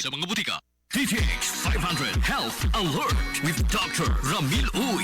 sa mga butika. DTX 500 Health Alert with Dr. Ramil Uy.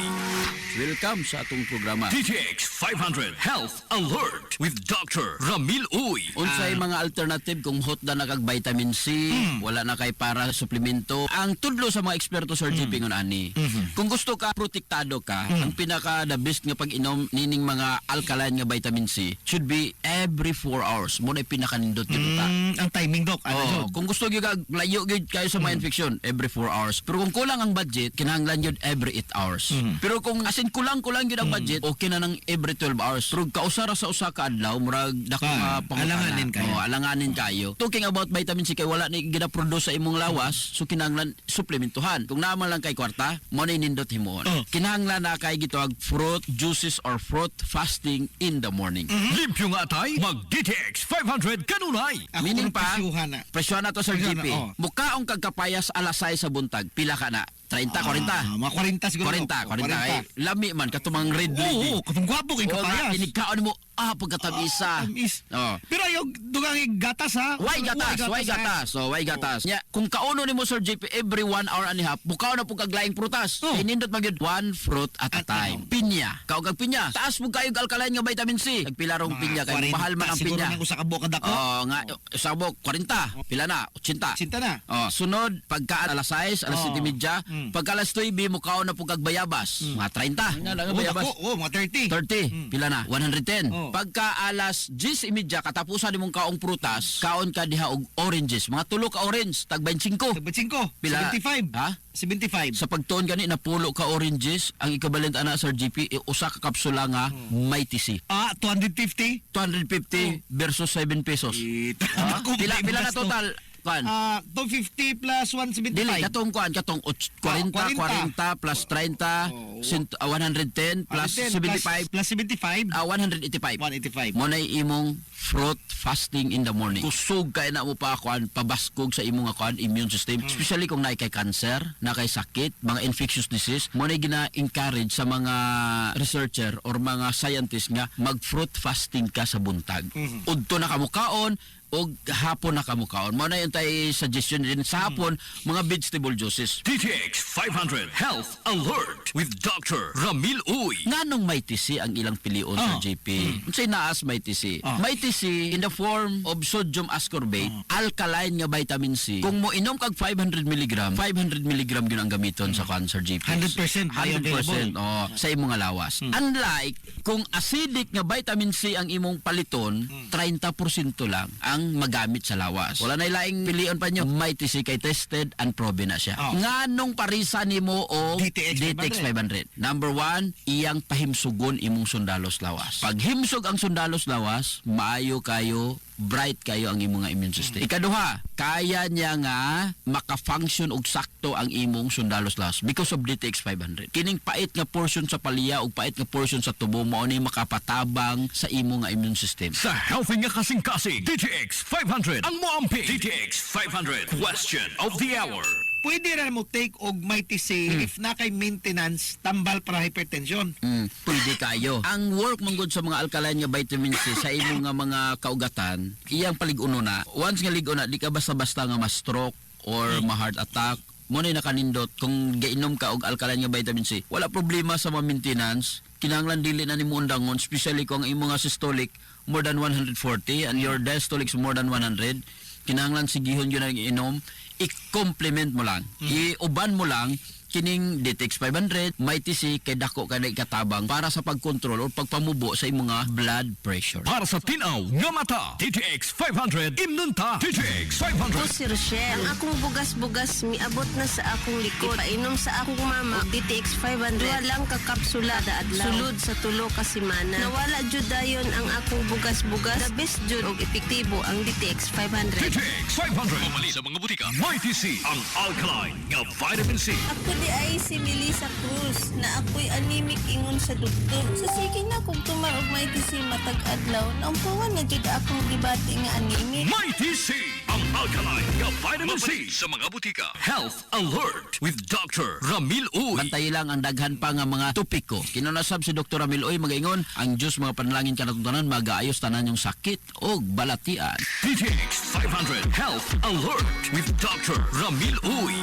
Welcome sa atong programa. DTX 500 Health Alert with Dr. Ramil Uy. Unsay mga alternative kung hot na kag vitamin C, wala na kay para suplemento. Ang tudlo sa mga eksperto sa RGP ngon ani. Kung gusto ka protektado ka, ang pinaka the best nga pag-inom nining mga alkaline nga vitamin C should be every 4 hours. Mo na pinakanindot gyud ta. Ang timing, Doc. Ano, Kung gusto gyud layo gyud kayo sa mga infection, every 4 hours. Pero kung kulang ang budget, kinahanglan gyud every 8 hours. Pero kung asin kulang gyud ang budget, okay na nang every 12 hours. Pero kausara sa usa ka adlaw, murag dako alanganin kayo. Alanganin kayo. Talking about vitamin C kay wala ni gina-produce sa imong lawas, so kinahanglan suplementuhan. Kung naman lang kay kwarta, mo na nindot himuon. Kinahanglan na kay gitawag fruit juices or fruit fasting in the morning. Limpyo nga tay, mag DTX 500 kanunay. Meaning pa, presyuhan presyo na to sa Presyo na, GP. Mukaong kagkapayas alasay sa buntag, pila ka na? 30, 40. Mga 40 siguro. 40. Ay, lami man, katumang red lady. Oo, katong gwapo kay kapayas. Inigkaon mo, pagkatabisa. Pero ayaw dugang gatas, ha? Why gatas? So, why gatas? Nya, kung kauno ni mo Sir JP every 1 hour and a half, bukaw na po kaglaing prutas. Inindot magyud one fruit at a time. Pinya. Kaog pinya. Taas mo kayo alkaline nga vitamin C. Nagpilarong pinya kay mahal man ang pinya. Siguro nang usa ka buok dako. Nga usa ka buok 40. Pila na? 80. Sinta na. Sunod pagka alas 6, alas 7:30, pagka alas 9 mukaw na po kag bayabas. Mga 30. Nga lang ang bayabas. Mga 30. 30. Pila na? 110. Pagka alas 10:30 katapusan nimong kaong prutas, kaon ka diha og oranges, mga tulo ka orange, tag 25. 25. Pila? 75. Ha? 75. Sa pagtuon gani napulo ka oranges, ang equivalent ana sa GP usa ka kapsula nga may TC. 250. 250 versus 7 pesos. Pila na total? Kan? 250 plus 175. Dili, katong 40 plus 30, 110 plus 75, plus 75. 185. 185. Mo na imong fruit fasting in the morning. Kusog kay na mo pa pabaskog sa imong immune system, especially kung naay kay cancer, na kay sakit, mga infectious disease. Mo na gina-encourage sa mga researcher or mga scientist nga mag-fruit fasting ka sa buntag. Udto na kamo kaon o hapon na kamukaon. Mo na yung tayo suggestion din sa hapon, mga vegetable juices. DTX 500 Health Alert with Dr. Ramil Uy. Nganong may TC ang ilang pilion sa JP? Unsay naas may TC? May TC in the form of sodium ascorbate, alkaline nga vitamin C. Kung mo inom kag 500 mg, 500 mg yun ang gamiton sa cancer JP. 100% 100% sa imong lawas. Unlike kung acidic nga vitamin C ang imong paliton, 30% lang ang magamit sa lawas. Wala na ilaing pilion pa nyo. May TC kay tested and proven na siya. Nganong parisa nimo o DTX 500? Number 1, iyang pahimsugon imong sundalos lawas. Pag himsog ang sundalos lawas, maayo kayo, bright kayo ang imong immune system. Ikaduha, kaya niya nga maka-function og sakto ang imong sundalos lawas because of DTX 500. Kining pait nga portion sa palya ug pait nga portion sa tubo mao ni makapatabang sa imong immune system. Sa healthy nga kasing-kasing, DTX 500 ang moampi. DTX 500 question of the hour. Pwede na mo take og may TC if na kay maintenance tambal para hypertension. Pwede kayo. Ang work manggod sa mga alkaline nga vitamin C sa imong nga mga kaugatan, iyang palig-uno na. Once nga lig-una, di ka basta-basta nga ma-stroke or ma-heart attack. Mo na nakanindot kung gainom ka og alkaline nga vitamin C. Wala problema sa maintenance. Kinahanglan dili na nimo undangon, especially kung imong nga systolic more than 140 and your diastolic more than 100. Kinahanglan sigihon yun ang inom, i-complement mo lang, i-uban mo lang kining DTX 500, may TC kay dako kay katabang para sa pagkontrol o pagpamubo sa imong nga blood pressure. Para sa tinaw nga mata, DTX 500 imnunta. DTX 500. Ako si Rochelle. Ang akong bugas-bugas miabot na sa akong likod. Painom sa akong mama og DTX 500. Duha lang ka kapsula adlaw. Sulod sa tulo ka semana. Nawala jud dayon ang akong bugas-bugas. The best jud og epektibo ang DTX 500. DTX 500. Mamali sa mga butika. May TC ang alkaline nga vitamin C. Ako di ay si Melissa Cruz na ako'y anemic ingon sa doktor. So sige na kung tumaog may TC matag adlaw, naumpawan na jud akong gibati nga anemic. May TC ang ang alkaline nga vitamin C sa mga butika. Health Alert with Dr. Ramil Uy. Bantay lang ang daghan pa nga mga topiko. Kinunasab si Dr. Ramil Oy magaingon, ang Diyos mga panalangin kanatong tanan magaayos tanan yung sakit o balatian. DTX 500 Health Alert with Dr. Ramil Uy.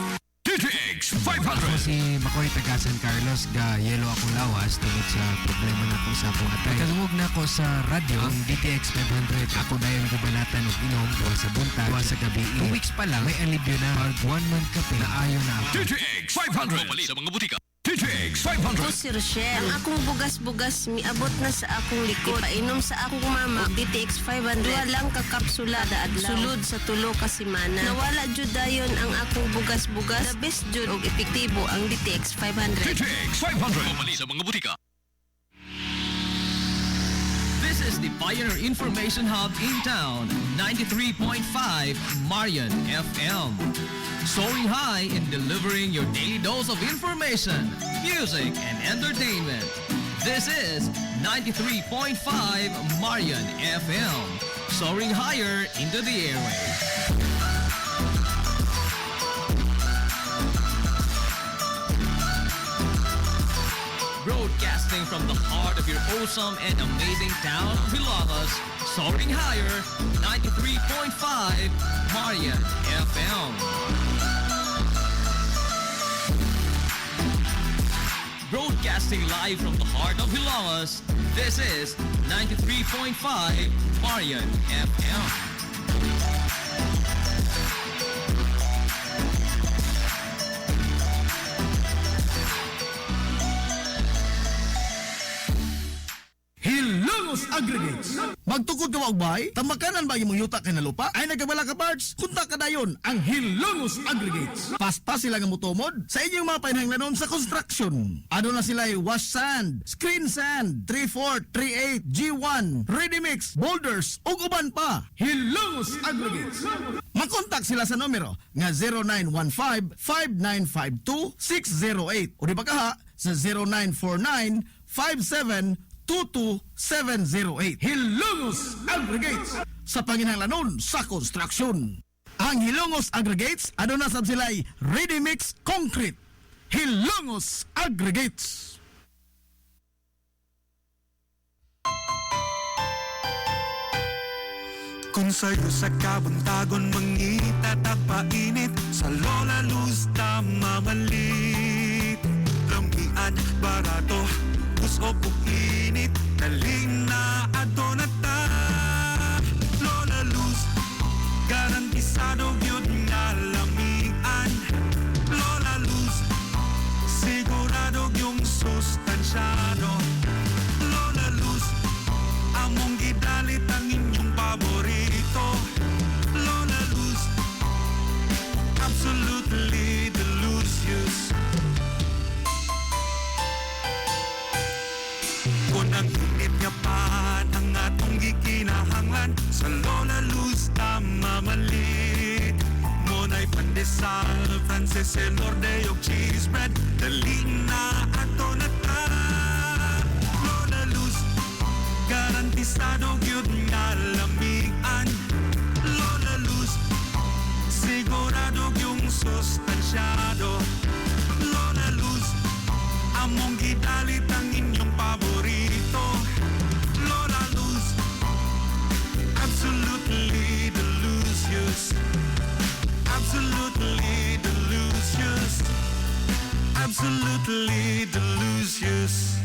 DTX 500. Si Makoy taga San Carlos ga yelo akong lawas tungod sa problema na ko sa akong atay. Kalungog na ako sa radyo ang DTX 500. Ako dayon gibalatan og inom o sa buntag o sa gabi. 2 weeks pa lang may alibyo na. Mag 1 month ka na ayo na ako. DTX 500 Mamali sa mga butika. DTX Ako 500. si Rochelle. Ang akong bugas-bugas miabot na sa akong likod. Painom sa akong mama og DTX 500. Duha lang ka kapsula daadlaw. Sulod sa tulo ka semana. Nawala jud dayon ang akong bugas-bugas. The best jud og epektibo ang DTX 500. DTX 500 Mamali sa mga butika. This is the Pioneer Information Hub in town, 93.5 Marian FM. Soaring high in delivering your daily dose of information, music, and entertainment. This is 93.5 Marian FM. Soaring higher into the airwaves. Broadcasting from the heart of your awesome and amazing town of Hilongos, soaring higher, 93.5 Marian FM. Broadcasting live from the heart of Hilongos, this is 93.5 Marian FM. Hilongos Aggregates. Magtukod ka magbay, tamakanan ba imong yuta kay na lupa? Ay nagabala ka parts, kunta ka dayon ang Hilongos Aggregates. Pasta sila nga mutumod sa inyong mga panahinglanon sa construction. Ano na sila wash sand, screen sand, 3/4, 3/8, G1, ready mix, boulders, ug uban pa. Hilongos Aggregates. Makontak sila sa numero nga 0915-5952-608 o di ba kaha sa 0949-5722-708. Hilongos Aggregates sa panginahanglanon sa construction. Ang Hilongos Aggregates, ano na sab sila'y ready mix concrete. Hilongos Aggregates. Kung sa'yo sa kabuntagon mangita tagpainit sa Lola Luz mamalit Lamian, barato, usok ug init Daling na adonata Lola Luz, garantisado yun nga lamian Lola Luz, sigurado yung sustansyado Lola Luz, among gidalit ang inyong paborito Lola Luz, absolutely delicious Kung ang init nga pan ang atong gikinahanglan Sa Lola Luz na mamalit Mona'y pandesal, Frances, elorde o cheese bread Daling na ato na ta Lola Luz, garantisado yun nga lamian Lola Luz, sigurado yung sustansyado Lola Luz, among gidalit ang inyong paborito Lola Luz, absolutely delicious Absolutely delicious Absolutely delicious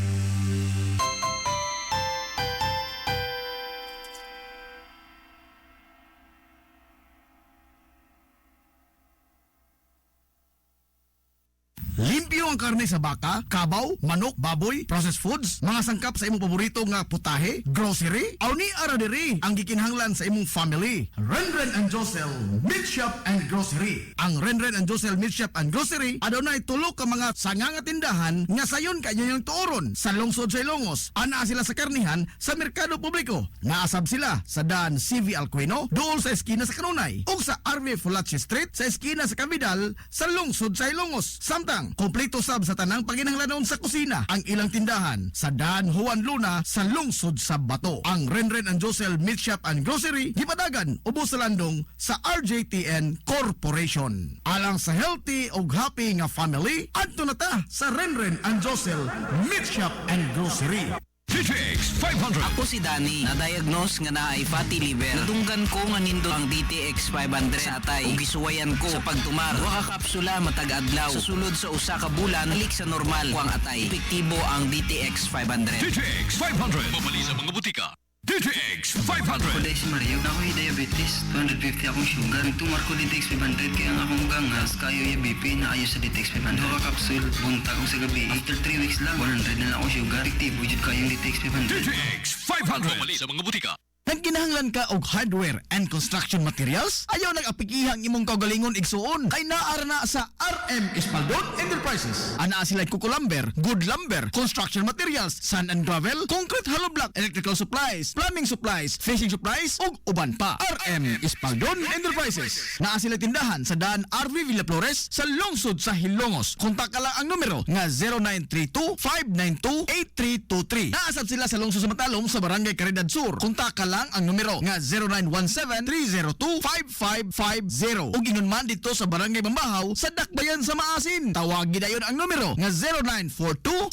Limpyo ang karne sa baka, kabaw, manok, baboy, processed foods, mga sangkap sa imong paborito nga putahe, grocery, aw ni ara diri ang gikinahanglan sa imong family. Renren and Josel Meat Shop and Grocery. Ang Renren and Josel Meat Shop and Grocery adunay tulo ka mga sanga nga tindahan nga sayon kanyang tuoron sa lungsod sa Ilongos. Ana sila sa karnihan sa merkado publiko. Naasab sila sa Dan CV Alcuino, dool sa eskina sa Kanunay, ug sa RV Fulache Street sa eskina sa Cabidal sa lungsod sa Ilongos. Samtang kompleto usab sa tanang paginahanglanon sa kusina ang ilang tindahan sa Dan Juan Luna sa lungsod sa Bato. Ang Renren and Josel Meat Shop and Grocery gipadagan ubos sa landong sa RJTN Corporation. Alang sa healthy ug happy nga family, adto na ta sa Renren and Josel Meat Shop and Grocery. DTX 500. Ako si Danny, na-diagnose nga na ay fatty liver. Nadunggan ko nga nindo ang DTX 500 sa atay. Ug gisuwayan ko sa pagtumar. Duha ka kapsula matag adlaw. Sa sulod sa usa ka bulan, balik sa normal ko ang atay. Epektibo ang DTX 500. DTX 500. Mabali sa mga butika. DTX 500. Kuday si Mario, ako'y diabetes, 250 akong sugar. Tumar ko DTX 500 kaya ang akong gangas, kayo yung BP na ayos sa DTX 500. Duha kapsul, bunta ko sa gabi. After 3 weeks lang, 100 na ako sugar. Epektibo jud kayo yung DTX 500. DTX 500. Mabali sa mga butika. Nagkinahanglan ka og hardware and construction materials? Ayaw nag-apikihang imong kaugalingon igsuon kay naara na sa RM Espaldon Enterprises. Ana sila kukulamber, good lumber, construction materials, sand and gravel, concrete hollow block, electrical supplies, plumbing supplies, fishing supplies ug uban pa. RM Espaldon Enterprises. Naa sila tindahan sa daan RV Villa Flores sa lungsod sa Hilongos. Kontak ka lang ang numero nga 0932-592-8323. Naasab sila sa lungsod sa Matalom sa Barangay Caridad Sur. Kontak ka lang ang numero nga 0917-302-5550. Ug ingon man dito sa Barangay Bambahaw sa Dakbayan sa Maasin. Tawagin dayon ang numero nga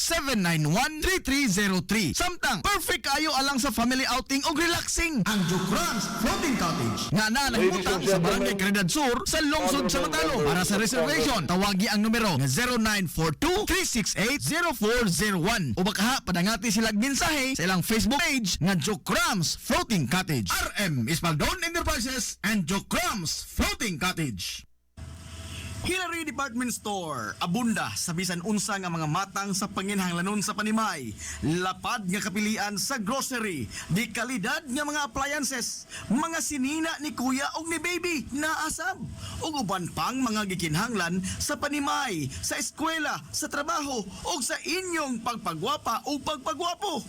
0942-791-3303. Samtang perfect kayo alang sa family outing ug relaxing ang Jokrans Floating Cottage. Nga na nahimutang sa Barangay Caridad Sur sa lungsod sa Matalom. Para sa reservation, tawagi ang numero nga 0942-368-0401. O baka padangati silang mensahe sa ilang Facebook page nga Jokrans Floating Cottage. RM Espaldon Enterprises and Jokrams Floating Cottage. Hillary Department Store, abunda sa bisan unsa nga mga matang sa panginhanglanon sa panimay, lapad nga kapilian sa grocery, di kalidad nga mga appliances, mga sinina ni kuya ug ni baby naasab, ug uban pang mga gikinhanglan sa panimay, sa eskwela, sa trabaho ug sa inyong pagpagwapa o pagpagwapo.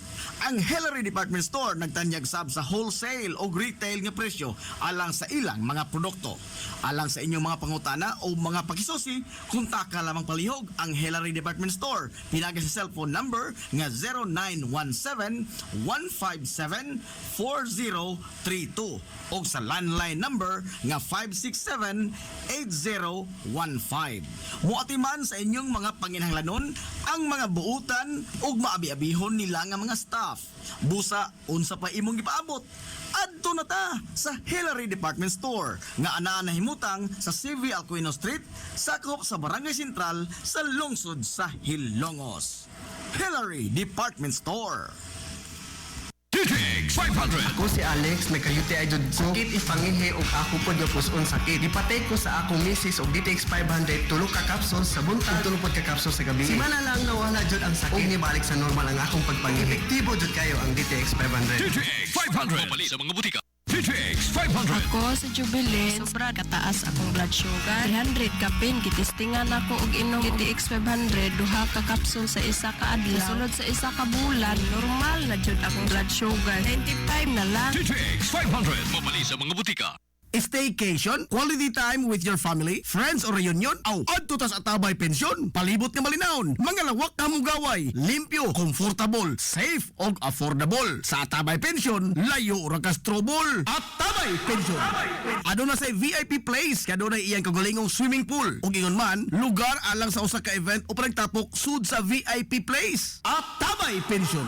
Ang Hillary Department Store nagtanyag sab sa wholesale o retail nga presyo alang sa ilang mga produkto. Alang sa inyong mga pangutana o mga pakisusi, kontak ka lamang palihog ang Hillary Department Store. Pinagi sa cellphone number nga 0917-157-4032 o sa landline number nga 567-8015. Muati man sa inyong mga panginhanglanon ang mga buutan o maabi-abihon nila nga mga staff. Busa, unsa pa imong gipaabot? Adto na ta sa Hillary Department Store nga anaa nahimutang sa CV Alcuino Street, sakop sa Barangay Sentral sa lungsod sa Hilongos. Hillary Department Store. DTX 500. Ako si Alex, may kayuti ay jud ko. Sakit ipangihi og ako po puson sakit. Ipatay ko sa akong misis og DTX 500 tulo ka kapsul sa buntag, tulo pod ka kapsul sa gabi. Simana lang nawala jud ang sakit. Og nibalik sa normal ang akong pagpangihi. Epektibo jud kayo ang DTX 500. DTX 500. Mabali sa mga butika. DTX 500. Ako sa Jubilee, sobra kataas akong blood sugar. 300 kapin, gitistingan ako og inom DTX 500, duha ka kapsul sa isa ka adlaw. Sulod sa isa ka bulan, normal na jud akong blood sugar. 95 na lang. DTX 500. Mabali sa mga butika. Staycation, quality time with your family, friends or reunion, aw adto tas atabay pensyon, palibot nga malinawon, mga lawak ka mong gaway, limpyo, comfortable, safe og affordable. Sa atabay pensyon, layo ra ka trouble. Atabay pensyon. Aduna say VIP place, kaduna iyang kagalingong swimming pool. Ug ingon man, lugar alang sa usa ka event o nagtapok sud sa VIP place. Atabay pensyon.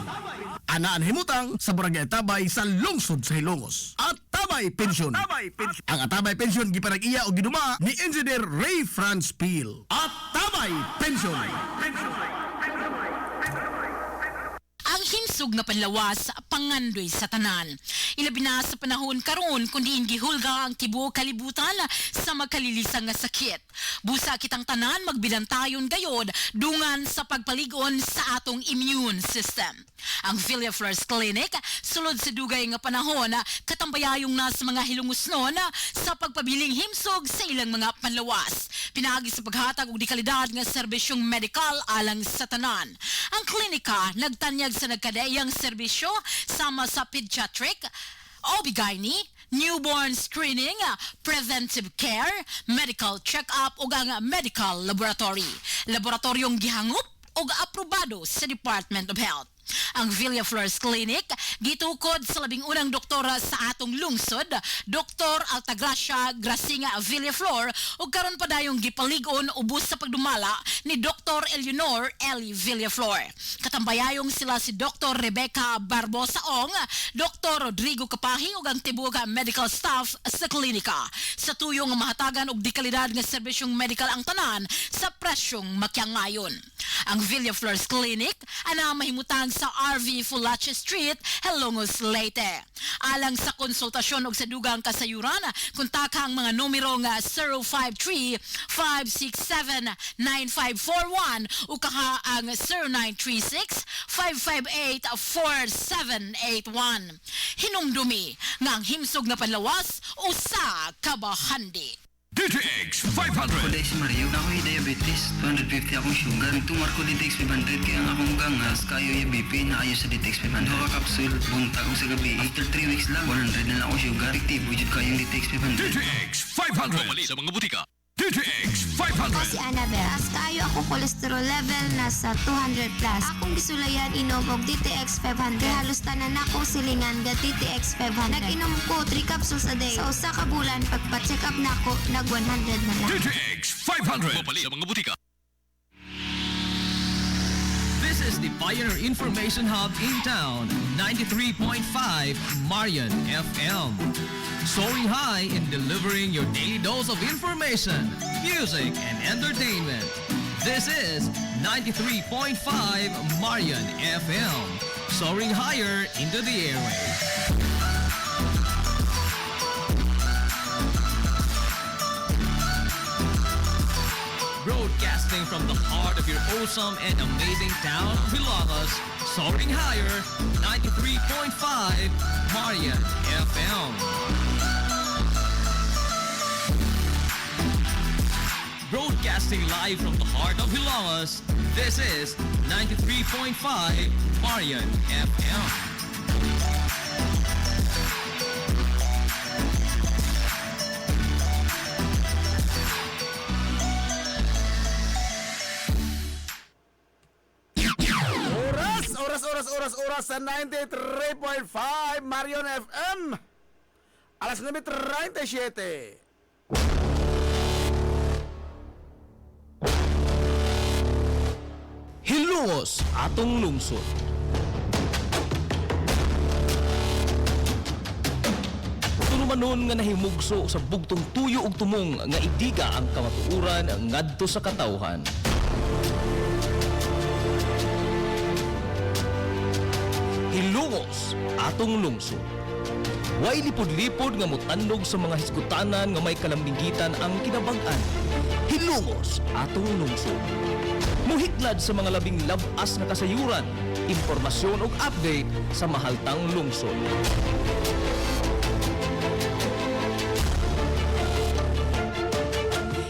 Anaan himutang sa Barangay Atabay sa lungsod sa Hilongos. Atabay pensyon. Ang Atabay Pension giparag-iya o ginuma ni Engineer Ray Franz Peel. Atabay Pension. Ang himsog nga panlawas pangandoy sa tanan. Ilabi na sa panahon karon kundi gihulga ang tibuok kalibutan sa magkalilisang nga sakit. Busa kitang tanan magbilantayon gayod dungan sa pagpaligon sa atong immune system. Ang Villa Flores Clinic sulod sa dugay nga panahon katambayayong na sa mga hilungusnon sa pagpabiling himsog sa ilang mga panlawas. Pinaagi sa paghatag og dekalidad nga serbisyong medikal alang sa tanan. Ang klinika nagtanyag sa nagkadaiyang serbisyo sama sa pediatric, OB-GYN, newborn screening, preventive care, medical check-up ug ang medical laboratory. Laboratoryong gihangup ug aprobado sa Department of Health. Ang Villaflores Clinic gitukod sa labing unang doktora sa atong lungsod, Dr. Altagracia Gracinga Villaflor, ug karon pa dayong gipalig-on ubos sa pagdumala ni Dr. Eleanor Eli Villaflor. Katambayayong sila si Dr. Rebecca Barbosaong, Dr. Rodrigo Kapahi ug ang tibuok medical staff sa klinika. Sa tuyong mahatagan og dekalidad nga serbisyong medical ang tanan sa presyong makyangayon. Ang Villaflores Clinic ana mahimutang sa RV Fulache Street, Hilongos, Leyte. Alang sa konsultasyon og sa dugang kasayuran, kontakang mga numero nga 053-567-9541 o kaha ang 0936-558-4781. Hinumdumi nga ang himsog na panlawas usa ka bahandi. DTX 500. Kulay si Mario, ako'y diabetes, 250 akong sugar. Tumar ko DTX 500 kaya ang akong gangas, kayo yung BP na ayos sa DTX 500. Doka kapsul, buntag ko sa gabi. After 3 weeks lang, 100 na ako sugar. Aktibo dyan kayong DTX 500. DTX 500. Pumali sa mga butika. DTX 500. Ako si Annabel. As kaayo ako cholesterol level nasa 200 plus. Akong gisulayan inom og DTX 500. Halos tanan ako silingan ga DTX 500. Nag-inom ko 3 capsules a day. Sa usa ka bulan pagpa-check up nako nag 100 na lang. DTX 500. Pumali sa mga butika. This is the Pioneer Information Hub in town, 93.5 Marian FM. Soaring high in delivering your daily dose of information, music, and entertainment. This is 93.5 Marian FM. Soaring higher into the airwaves. Broadcasting from the heart of your awesome and amazing town of Hilongos, soaring higher, 93.5 Marian FM. Broadcasting live from the heart of Hilongos, this is 93.5 Marian FM. Oras sa 93.5 Marion FM. Alas 9:37. Hilongos atong lungsod. Tunumanon nga nahimugso sa bugtong tuyo ug tumong nga idiga ang kamatuuran ngadto sa katawhan. Hilongos atong lungsod. Way lipod-lipod nga mutandog sa mga hisgutanan nga may kalambigitan ang kinabag-an. Hilongos atong lungsod. Muhiklad sa mga labing labas na kasayuran, impormasyon ug update sa mahaltang lungsod.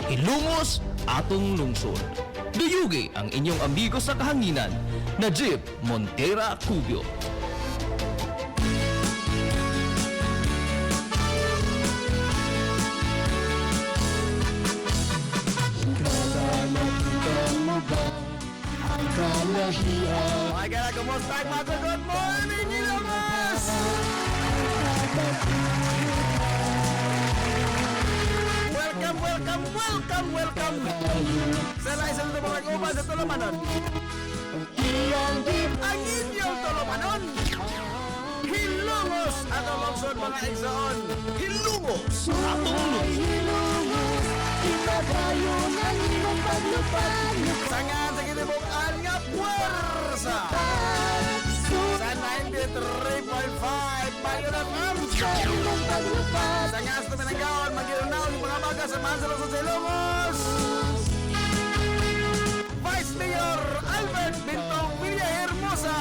Hilongos atong lungsod. Duyugi ang inyong amigo sa kahanginan, Najib Montera Cubio. Ay, kaya kumusta mga good morning, Ilongos! Welcome! Sa laisang ito mga uban sa Tulumanon. Ang inyong Tulumanon. Hilongos atong lungsod mga igsoon. Hilongos atong lungsod. Sangan sa kinibuk-an nga puwersa sa 93.5 Marion FM. Sangan sa tuminanggaon, mag-iunaw yung mga baga sa Mansalong sa Hilongos. Vice Mayor Albert Bintong Villahermosa.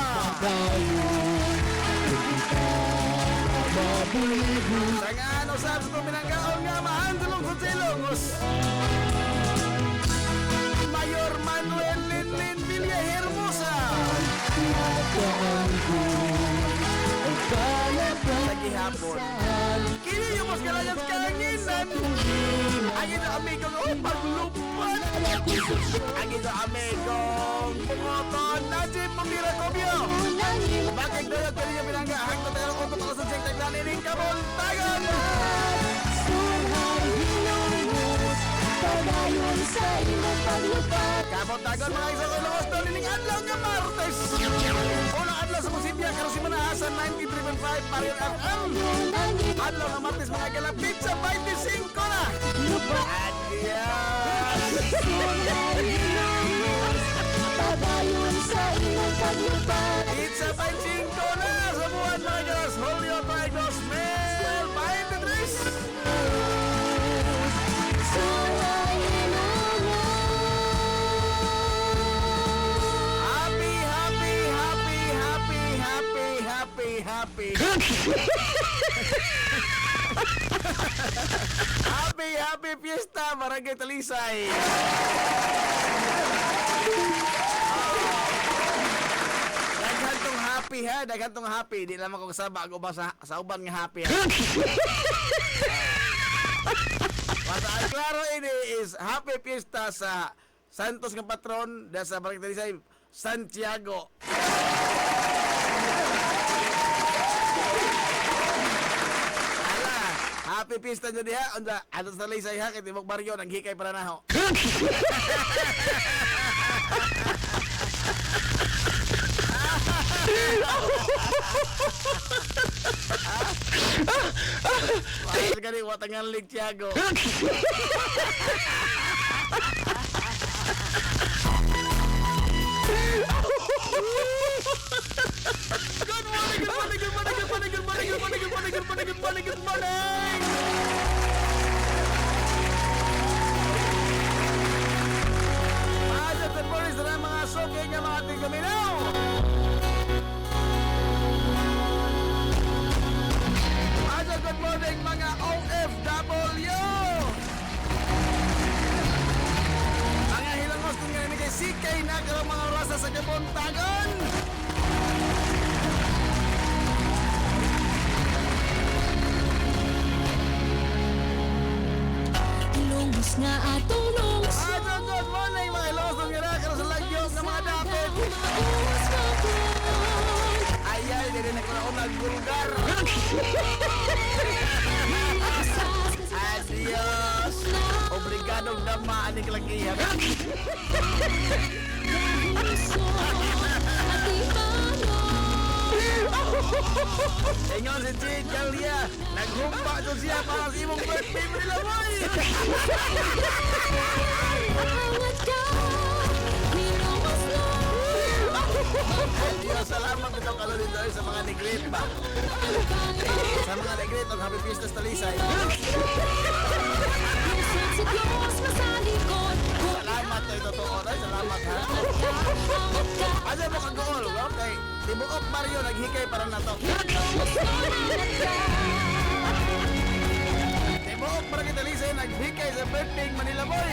Sangan usap sa tuminanggaon nga Mansalong sa Hilongos. Mayor Manuel Linlin Villahermosa. Sa gihapon, kini Paglupan. Ang ito amigong paglupan. Ang ito amigong moton. Najib Mumira Cubio. Bakit doyot ka niya pinangga? Hanggang tayo ng auto sa check na nining kabuntagan. Padayon sa imong paglupan. Kabuntagan mga isang ilungos doon nining adlaw nga Martes. Unang adlaw sa Musibya, Karasimanaasan 93.5 Marion FM. Adlaw nga Martes mga galapit sa 25 na. Padayon sa imong paglupan. It's a 25 na sa buwan mga galas. Julio 23. Happy Fiesta Barangay Talisay. Daghantong happy ha, daghantong happy. Di lamang ko kasaba ako ba sa uban nga happy ha. Basta ang klaro ini is Happy Fiesta sa Santos nga patron da sa Barangay Talisay, Santiago. Happy Fiesta nyo diha. Onda, ato sa Talisay ha, kay Timog Baryo, naghikay para na ho. Mahal ka rin, watangan lig Tiago. Good morning! Maayos at morning sa mga sokay nga mga ating gaminaw! Maayos good morning mga OFW! Mga hilangos kung nga kay sikay na karong mga rasa sa kabuntagon! Hilongos nga atong lungsod. Good morning mga hilongos kung nga karon sa lagyos ng mga dapit! Ay, hindi rin ako na nagulgar! Adios! Obligadong damaan ni Klagiyan. Ingon si Jade Galia, naghumpa doon siya para sa imong birthday mo nila, boy! Adios, salamat ito kalulin doon sa mga negrit ba? Sa mga negrit, ang Happy Fiesta sa Talisay. Salamat to ito to oras, salamat ha. Ano mo kag-goal? Okay, Tibuok Mario, naghikay para na to. Tibuok Barangay Talisay, naghikay sa birthday Manila Boy.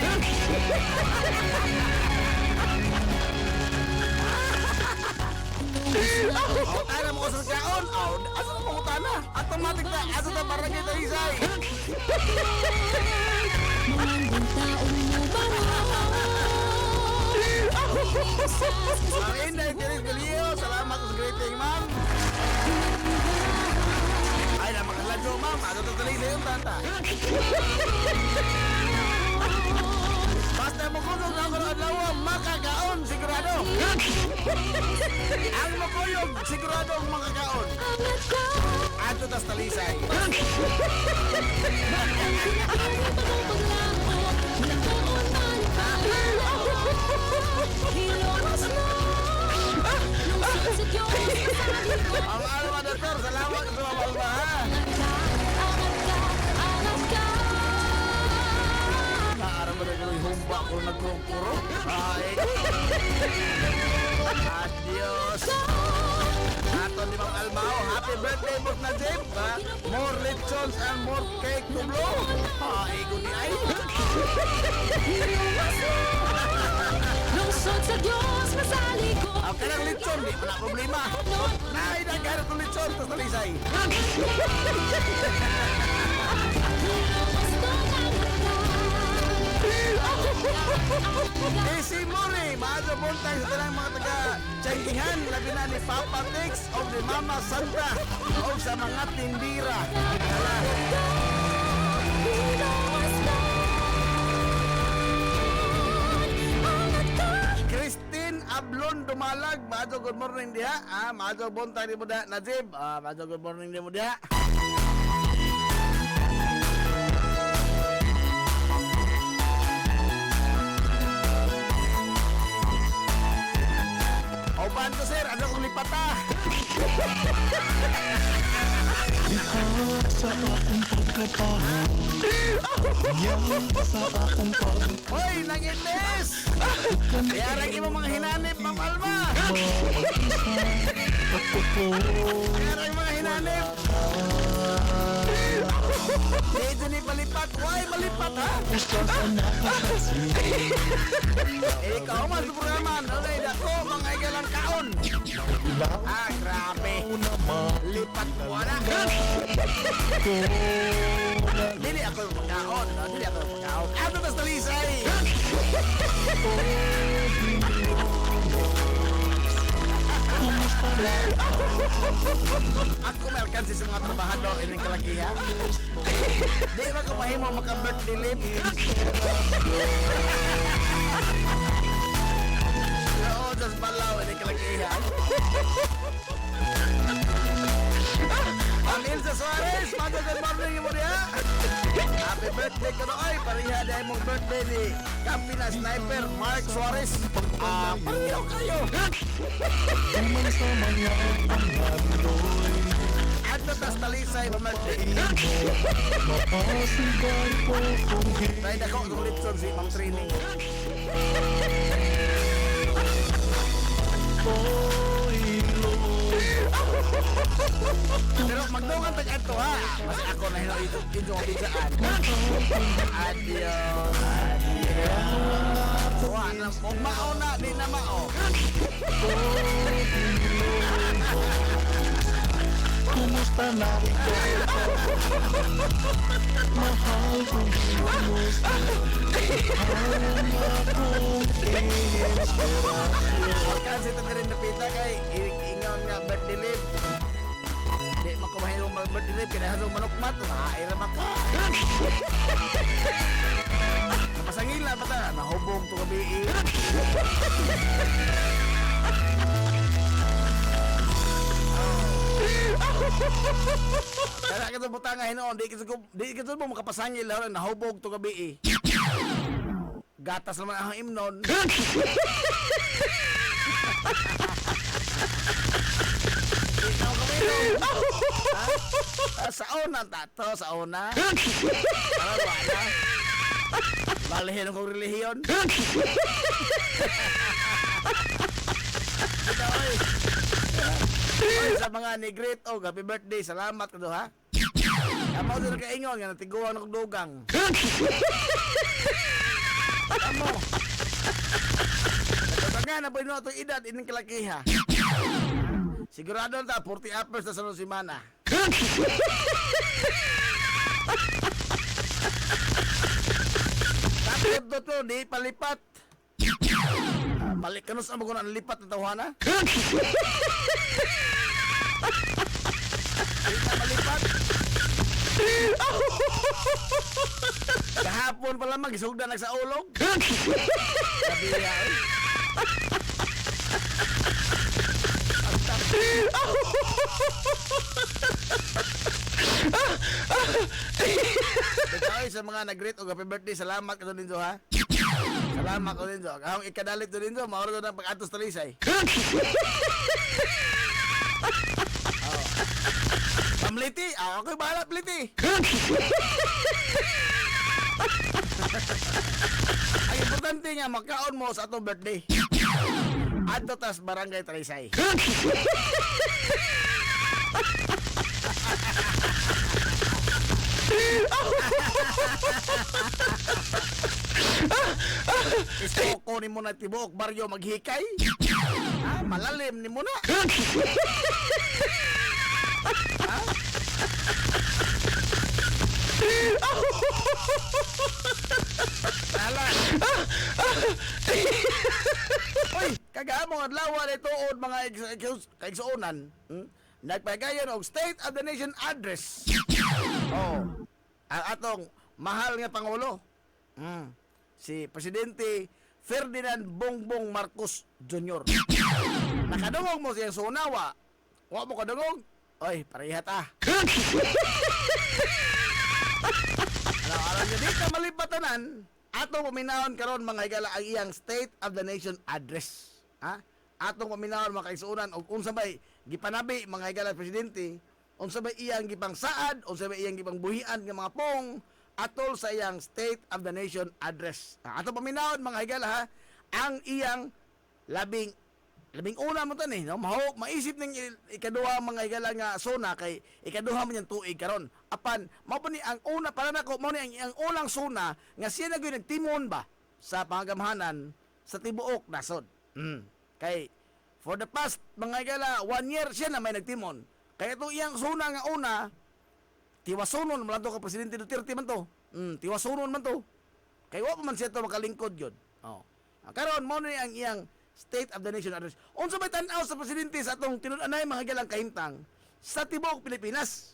Oh, tayo mo ko sa kaon. Oh, asa mo ko tana? Automatic na, asa na Barangay Talisay. Ang Inday Teres Galio, salamat sa greeting, ma'am. Ay, napakaladyo, ma'am. Ano ito Talisay yung tata? Basta mo kusog na ako ng adlaw, makakaon, sigurado. Ang makuyog, sigurado ang makakaon. Ato tas Talisay. Ang ano mga doktor, salamat sa mga balbaha. Naara mo na yung humba ko nagkukuro. Ay. Adios. Ato ni Mang Almao, happy birthday po na Najib. More lechons and more cake to blow. Ay, kundi ay. Lungsod sa Diyos, masali ko. Ang kanang lechon, di pa na problema. Nainaghanap ng lechon, tas Talisay. Hilongos Easy Mori, maaga buntag sa talang mga taga Tiyangkingan, labi na ni Papa Tix o ni Mama Santa o sa mga tindira. Christine Ablon Dumalag, maaga good morning diha. Maaga buntag di mo diha, Najib. Maaga good morning di mo diha. Oban ko sir, ano kong lipata? Sa akong pagkatao, yan sa akong pagkatao. Hoy, nanginis! Kaya rin mo mga hinanip, Ma'am Alma! Kaya rin mga hinanip! Dito ni palipat. Why malipat, ha? Ikaw man sa programa. Nalay dako, mga igalang kaon. Grabe. Lipat mo na. Dili ako yung pagkaon. Dili ako yung pagkaon. Ato tas talisay. Ako may alkansi sa mga trabahador ining kalakihan. Di ba ko mahimo maka-birthday leave? Oo, just balaw ining kalakihan. Ang Ilsa Suarez, good morning mo niya. Happy birthday ka ay pariha dahil mong birthday ni Kampina Sniper Mark Suarez. Parihaw kayo. At natas talisay mo birthday. Dahil ako ang litson si Mang Training. Pero magdungan tag ato ha. Mas ako na hino ito ang bigaan. Adios. Kung mao na, di na mao. Kumusta na ito? Mahal kong kumusta. Parang akong inspirasyon. Kasi ito na rin napita kay ingaw nga birthday leave. Di makumahin yung birthday leave. Kinahasong manukmat. Mahaira maka. Napasangila ba ta? Nahubog ito gabi. Kaya ka ito butanga hinoon. Di ka ito mo makapasangil. Nahubog ito gabi. Gatas naman ang imnon. Ikaw kuminom. Sa una tato, sa una. Wala. Balihin ang kong relihiyon. Ito oy. Oy, sa mga negrito, happy birthday. Salamat ka do ha. Kamaw din kaingon nga natiguan ng dugang. Amo. Nagtaga na po ino itong edad ining kalakiha. Sigurado na 40 uppers na sa simana. Tapos to di palipat. Balik kanus amo ko na lipat na tawhana. Di na malipat. Kahapon pa lamang gisugdan sa ulog. Sabiya eh. Ikaw sa mga nag-greet o happy birthday, salamat ka din ha. Salamat ka din Ang ikadalit din mauro doon ang pag-atos talisay. Pamliti, ako'y bahala pliti. Ang importante nga makaon mo sa atong birthday. Adto tas barangay Talisay. Istoko ni mo na tibuok baryo maghikay. Malalim ni mo na. Alan. Uy, kagamo adlaw na tuod mga kaigsuonan. Nagpagayon og State of the Nation address. Oh. Ang atong mahal nga pangulo. Si Presidente Ferdinand Bongbong Marcos Jr. Nakadungog mo siyang sunawa. Wa mo kadungog? Oy, pareha ta. Alam nyo, di ka malipatanan, atong paminahon karon mga higala ang iyang State of the Nation address. Ha? Atong paminahon mga kaigsuonan og unsa bay gipanabi mga higala presidente, unsa bay iyang gipang saad, unsa bay iyang gipang buhian nga mga pong atol sa iyang State of the Nation address. Atong paminahon mga higala ha, ang iyang labing una mo tan no, maisip ning ikaduha mga higala nga sona kay ikaduha man yang tuig karon. Apan mao pa ni ang una para nako mao ni ang unang sona nga siya na gyud nagtimon ba sa pangamhanan sa tibuok nasod. Kay for the past mga higala 1 year siya na may nagtimon. Kaya ito iyang sona nga una tiwasunon man to ka Presidente Duterte man to. Tiwasunon man to. Kay wa pa man siya to makalingkod gyud. Oh. Karon mao ni ang iyang State of the Nation address. Unsa may tan-aw sa presidente sa atong tinud-anay mga higalang kahimtang sa tibuok Pilipinas.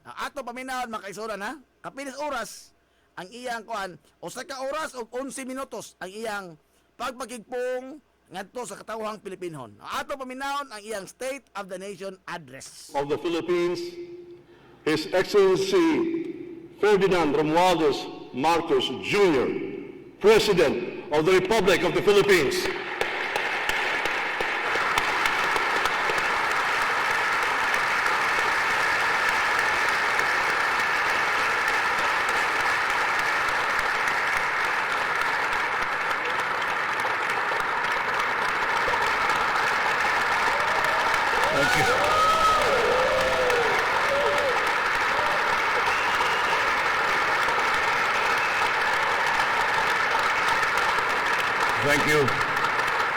Ato paminahon mga kaigsuonan ha. Kapilis oras ang iyang kuan, usa ka oras ug 11 minutos ang iyang pagpakigpong ngadto sa katawhang Pilipinhon. Ato paminahon ang iyang State of the Nation address. Of the Philippines, His Excellency Ferdinand Romualdez Marcos Jr., President of the Republic of the Philippines.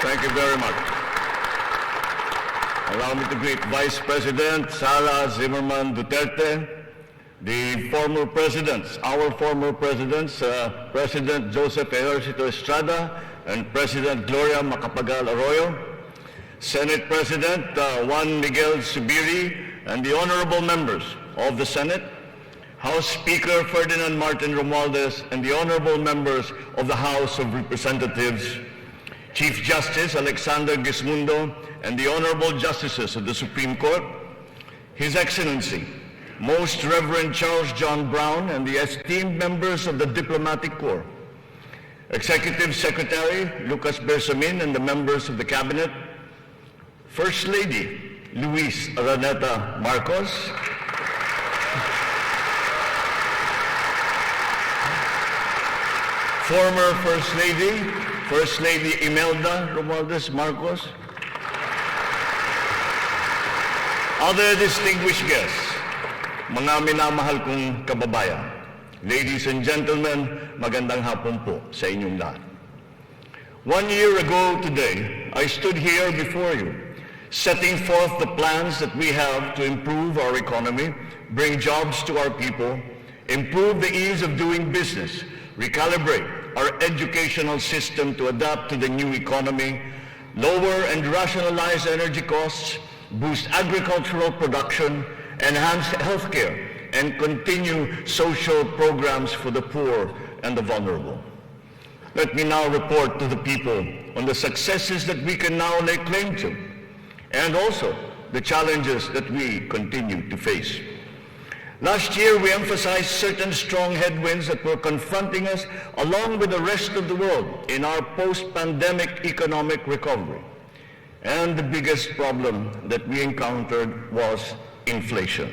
Thank you very much. Allow me to greet Vice President Sara Zimmerman Duterte, the former presidents, our former presidents, President Joseph Ejercito Estrada and President Gloria Macapagal Arroyo, Senate President Juan Miguel Zubiri, and the honorable members of the Senate, House Speaker Ferdinand Martin Romualdez, and the honorable members of the House of Representatives, Chief Justice Alexander Gismundo, and the Honorable Justices of the Supreme Court, His Excellency, Most Reverend Charles John Brown, and the esteemed members of the Diplomatic Corps, Executive Secretary Lucas Bersamin and the members of the Cabinet, First Lady Luis Araneta Marcos, former First Lady Imelda Romualdez Marcos, other distinguished guests, mga minamahal kong kababayan, ladies and gentlemen, magandang hapon po sa inyong lahat. 1 year ago today, I stood here before you, setting forth the plans that we have to improve our economy, bring jobs to our people, improve the ease of doing business, recalibrate our educational system to adapt to the new economy, lower and rationalize energy costs, boost agricultural production, enhance healthcare, and continue social programs for the poor and the vulnerable. Let me now report to the people on the successes that we can now lay claim to, and also the challenges that we continue to face. Last year, we emphasized certain strong headwinds that were confronting us along with the rest of the world in our post-pandemic economic recovery. And the biggest problem that we encountered was inflation.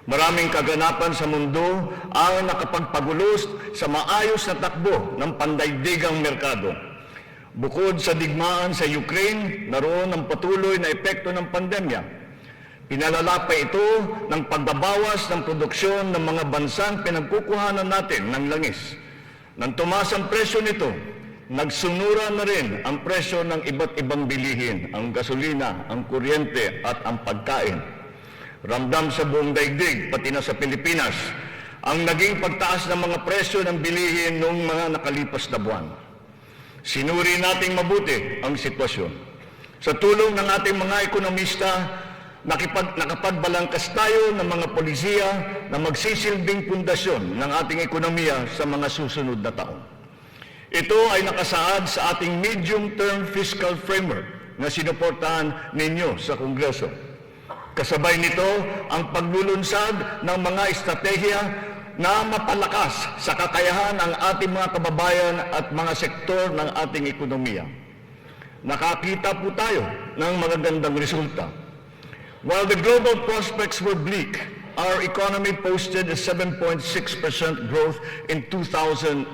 Maraming kaganapan sa mundo ang nakapagpagulos sa maayos na takbo ng pandaigdigang merkado. Bukod sa digmaan sa Ukraine, naroon ang patuloy na epekto ng pandemya. Pinalala pa ito ng pagbabawas ng produksyon ng mga bansang pinagkukuhanan natin ng langis. Nang tumaas ang presyo nito, nagsunura na rin ang presyo ng iba't ibang bilihin, ang gasolina, ang kuryente at ang pagkain. Ramdam sa buong daigdig, pati na sa Pilipinas, ang naging pagtaas ng mga presyo ng bilihin noong mga nakalipas na buwan. Sinuri nating mabuti ang sitwasyon. Sa tulong ng ating mga ekonomista, nakapagbalangkas tayo ng mga polisiya na magsisilbing pundasyon ng ating ekonomiya sa mga susunod na taon. Ito ay nakasaad sa ating medium-term fiscal framework na sinuportahan ninyo sa Kongreso. Kasabay nito ang paglulunsad ng mga estratehiya na mapalakas sa kakayahan ng ating mga kababayan at mga sektor ng ating ekonomiya. Nakakita po tayo ng magagandang resulta. While the global prospects were bleak, our economy posted a 7.6% growth in 2022,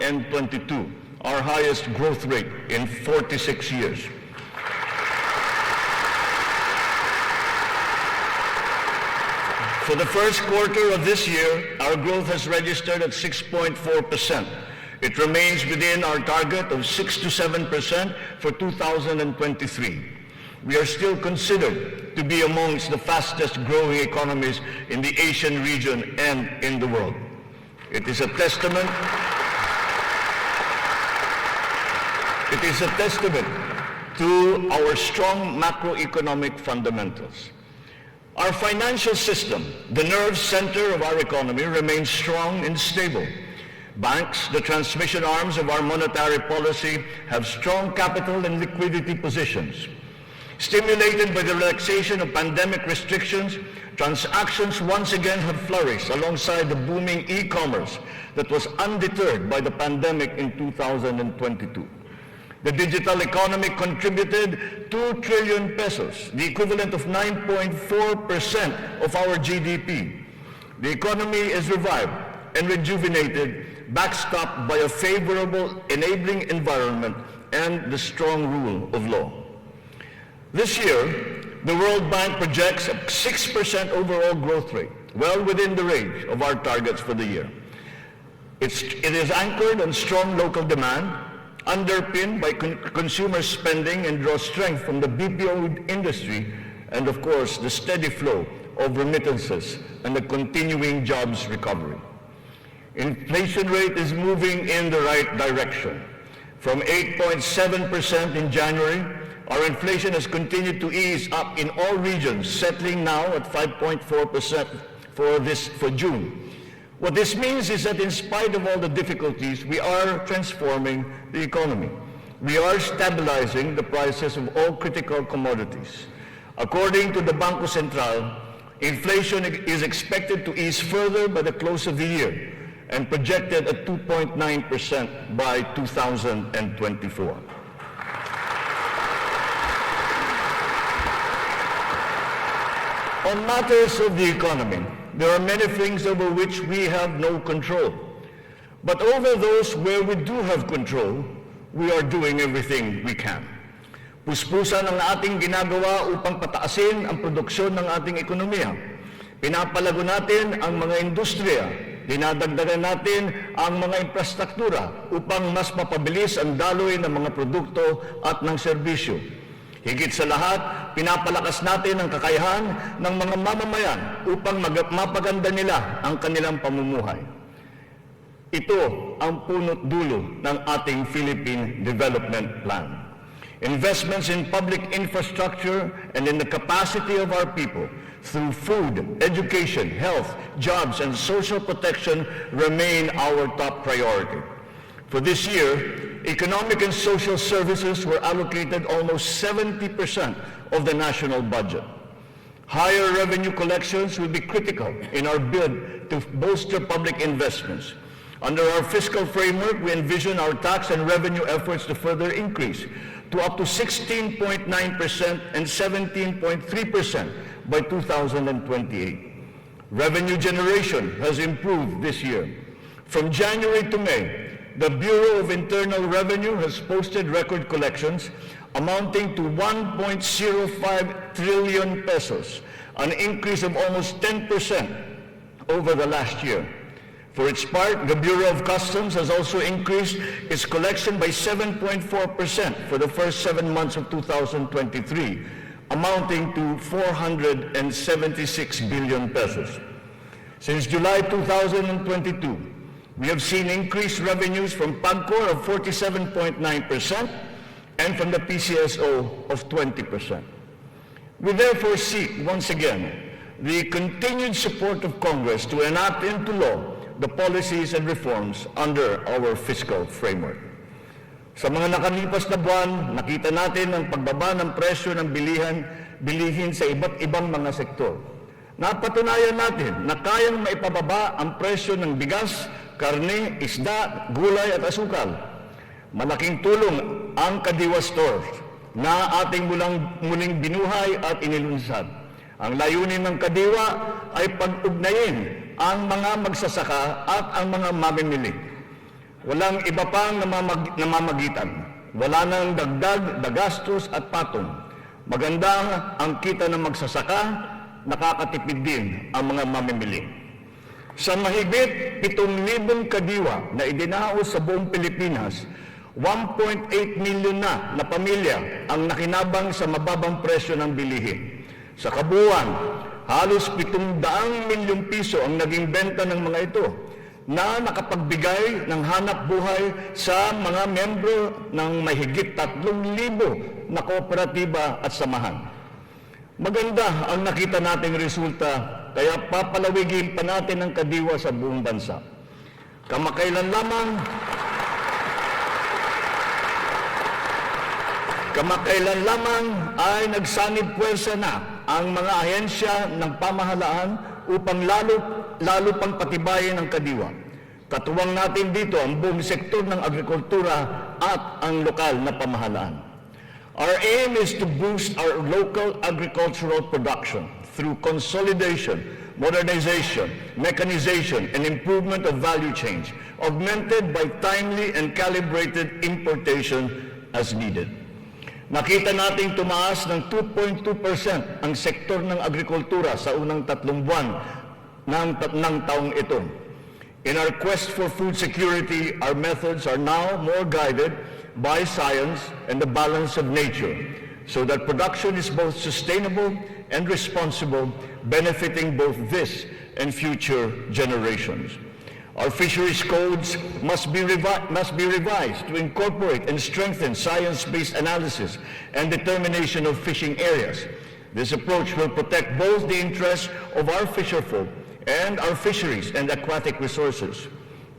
our highest growth rate in 46 years. For the first quarter of this year, our growth has registered at 6.4%. It remains within our target of 6 to 7% for 2023. We are still considered to be amongst the fastest growing economies in the Asian region and in the world. It is a testament to our strong macroeconomic fundamentals. Our financial system, the nerve center of our economy, remains strong and stable. Banks, the transmission arms of our monetary policy, have strong capital and liquidity positions. Stimulated by the relaxation of pandemic restrictions, transactions once again have flourished alongside the booming e-commerce that was undeterred by the pandemic in 2022. The digital economy contributed 2 trillion pesos, the equivalent of 9.4% of our GDP. The economy is revived and rejuvenated, backstopped by a favorable enabling environment and the strong rule of law. This year, the World Bank projects a 6% overall growth rate, well within the range of our targets for the year. It is anchored on strong local demand, underpinned by consumer spending, and draws strength from the BPO industry and, of course, the steady flow of remittances and the continuing jobs recovery. Inflation rate is moving in the right direction. From 8.7% in January, our inflation has continued to ease up in all regions, settling now at 5.4% for June. What this means is that in spite of all the difficulties, we are transforming the economy. We are stabilizing the prices of all critical commodities. According to the Bangko Sentral, inflation is expected to ease further by the close of the year and projected at 2.9% by 2024. On matters of the economy, there are many things over which we have no control. But over those where we do have control, we are doing everything we can. Puspusan ang ating ginagawa upang pataasin ang produksyon ng ating ekonomiya. Pinapalago natin ang mga industriya. Dinadagdagan natin ang mga infrastruktura upang mas mapabilis ang daloy ng mga produkto at ng serbisyo. Higit sa lahat, pinapalakas natin ang kakayahan ng mga mamamayan upang mapaganda nila ang kanilang pamumuhay. Ito ang punot dulo ng ating Philippine Development Plan. Investments in public infrastructure and in the capacity of our people through food, education, health, jobs, and social protection remain our top priority. For this year, economic and social services were allocated almost 70% of the national budget. Higher revenue collections will be critical in our bid to bolster public investments. Under our fiscal framework, we envision our tax and revenue efforts to further increase to up to 16.9% and 17.3% by 2028. Revenue generation has improved this year. From January to May, the Bureau of Internal Revenue has posted record collections amounting to 1.05 trillion pesos, an increase of almost 10% over the last year. For its part, the Bureau of Customs has also increased its collection by 7.4% for the first 7 months of 2023, amounting to 476 billion pesos. Since July 2022, we have seen increased revenues from PAGCOR of 47.9% and from the PCSO of 20%. We therefore seek, once again, the continued support of Congress to enact into law the policies and reforms under our fiscal framework. Sa mga nakalipas na buwan, nakita natin ang pagbaba ng presyo ng bilihin sa iba't ibang mga sektor. Napatunayan natin na kayang maipababa ang presyo ng bigas, karne, isda, gulay at asukal. Malaking tulong ang Kadiwa Stores na ating muling binuhay at inilunsad. Ang layunin ng Kadiwa ay pag-ugnayin ang mga magsasaka at ang mga mamimili. Walang iba pang namamagitan. Wala nang dagdag, dagastos at patong. Maganda ang kita ng magsasaka, nakakatipid din ang mga mamimili. Sa mahigit 7,000 kadiwa na idinaos sa buong Pilipinas, 1.8 milyon na pamilya ang nakinabang sa mababang presyo ng bilihin. Sa kabuuan, halos 700 milyong piso ang naging benta ng mga ito na nakapagbigay ng hanap buhay sa mga membro ng mahigit 3,000 na kooperatiba at samahan. Maganda ang nakita nating resulta, kaya papalawigin pa natin ang Kadiwa sa buong bansa. Kamakailan lamang ay nagsanib puwersa na ang mga ahensya ng pamahalaan upang lalo pang patibayin ang Kadiwa. Katuwang natin dito ang buong sektor ng agrikultura at ang lokal na pamahalaan. Our aim is to boost our local agricultural production through consolidation, modernization, mechanization, and improvement of value chains, augmented by timely and calibrated importation as needed. Nakita nating tumaas ng 2.2% ang sektor ng agrikultura sa unang 3 buwan ng taong ito. In our quest for food security, our methods are now more guided by science and the balance of nature, so that production is both sustainable and responsible, benefiting both this and future generations. Our fisheries codes must be revised to incorporate and strengthen science-based analysis and determination of fishing areas. This approach will protect both the interests of our fisherfolk and our fisheries and aquatic resources.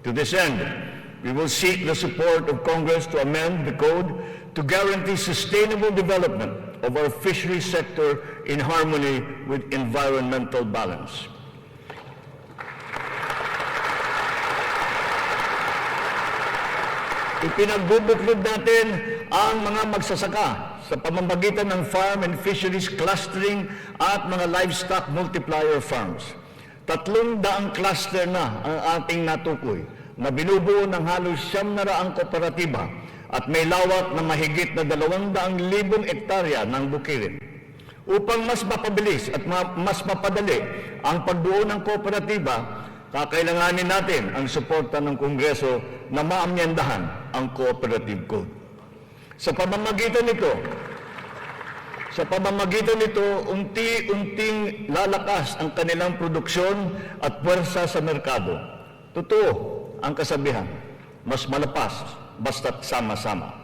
To this end, we will seek the support of Congress to amend the code to guarantee sustainable development of our fisheries sector in harmony with environmental balance. Ipinagbubuklod natin ang mga magsasaka sa pamamagitan ng farm and fisheries clustering at mga livestock multiplier farms. 300 cluster na ang ating natukoy na binubuo ng halos 900 kooperatiba at may lawak na mahigit na 200,000 hektarya ng bukirin. Upang mas mapabilis at mas mapadali ang pagbuo ng kooperatiba, kakailanganin natin ang suporta ng Kongreso na maamyendahan ang Cooperative Code. Sa pamamagitan nito, unti-unting lalakas ang kanilang produksyon at puwersa sa merkado. Totoo ang kasabihan, mas malapas basta't sama-sama.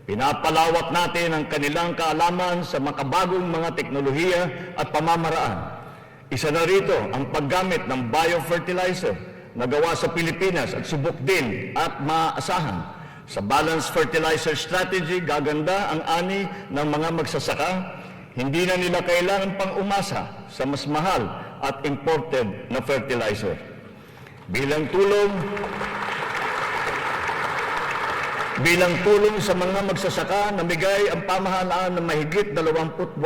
Pinapalawak natin ang kanilang kaalaman sa makabagong mga teknolohiya at pamamaraan. Isa na rito ang paggamit ng biofertilizer na gawa sa Pilipinas at subok din at maaasahan. Sa balanced fertilizer strategy, gaganda ang ani ng mga magsasaka. Hindi na nila kailangan pang umasa sa mas mahal at imported na fertilizer. Bilang tulong sa mga magsasaka, namigay ang pamahalaan ng mahigit 28,000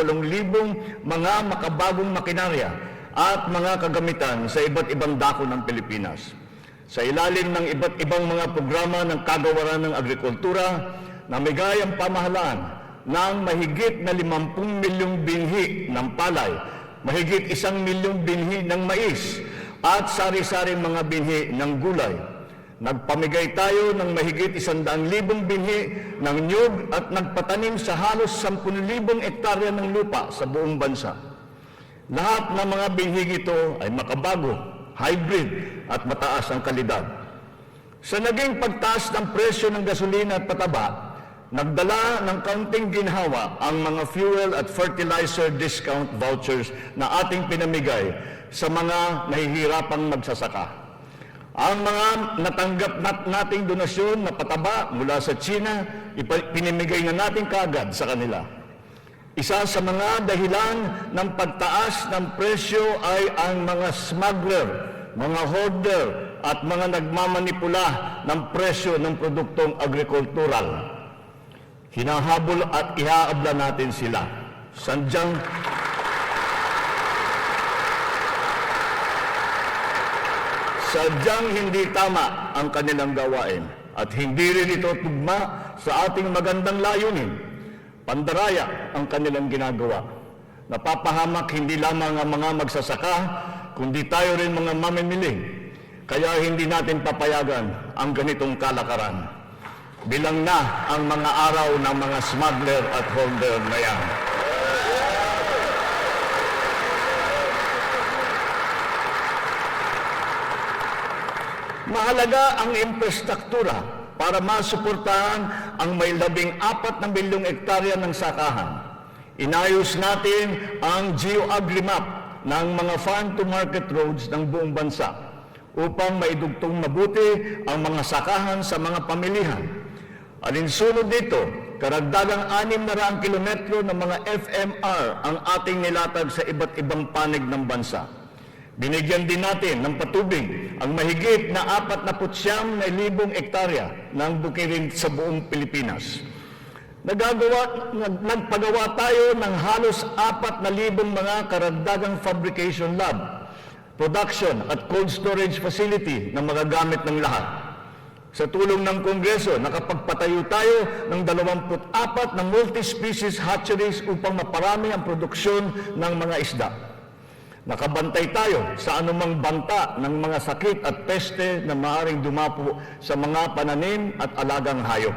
mga makabagong makinarya at mga kagamitan sa iba't ibang dako ng Pilipinas. Sa ilalim ng iba't ibang mga programa ng kagawaran ng agrikultura, namigay ang pamahalaan ng mahigit na 50 milyong binhi ng palay, mahigit 1 milyong binhi ng mais, at sari-saring mga binhi ng gulay. Nagpamigay tayo ng mahigit 100,000 binhi ng niyog at nagpatanim sa halos 10,000 hektarya ng lupa sa buong bansa. Lahat ng mga binhing ito ay makabago hybrid at mataas ang kalidad. Sa naging pagtaas ng presyo ng gasolina at pataba, nagdala ng kaunting ginhawa ang mga fuel at fertilizer discount vouchers na ating pinamigay sa mga nahihirapang magsasaka. Ang mga natanggap nating donasyon na pataba mula sa China, pinimigay na natin kaagad sa kanila. Isa sa mga dahilan ng pagtaas ng presyo ay ang mga smuggler, mga hoarder at mga nagmamanipula ng presyo ng produktong agrikultural. Hinahabol at iaabla natin sila. Sadyang hindi tama ang kanilang gawain at hindi rin ito tugma sa ating magandang layunin. Pandaraya ang kanilang ginagawa. Napapahamak hindi lamang ang mga magsasaka, kundi tayo rin mga mamimili. Kaya hindi natin papayagan ang ganitong kalakaran. Bilang na ang mga araw ng mga smuggler at hoarder na yan. Mahalaga ang infrastruktura para masuportahan ang may 14 na milyong hektarya ng sakahan. Inayos natin ang geo-agri-map ng mga farm-to-market roads ng buong bansa upang maidugtong mabuti ang mga sakahan sa mga pamilihan. Alinsunod dito, karagdagang 600 kilometro ng mga FMR ang ating nilatag sa iba't ibang panig ng bansa. Binigyan din natin ng patubig ang mahigit na 49,000 hektarya ng bukirin sa buong Pilipinas. Nagpagawa tayo ng halos 4,000 mga karagdagang fabrication lab, production at cold storage facility na magagamit ng lahat. Sa tulong ng Kongreso, nakapagpatayo tayo ng 24 na multi-species hatcheries upang maparami ang produksyon ng mga isda. Nakabantay tayo sa anumang banta ng mga sakit at peste na maaaring dumapo sa mga pananim at alagang hayop.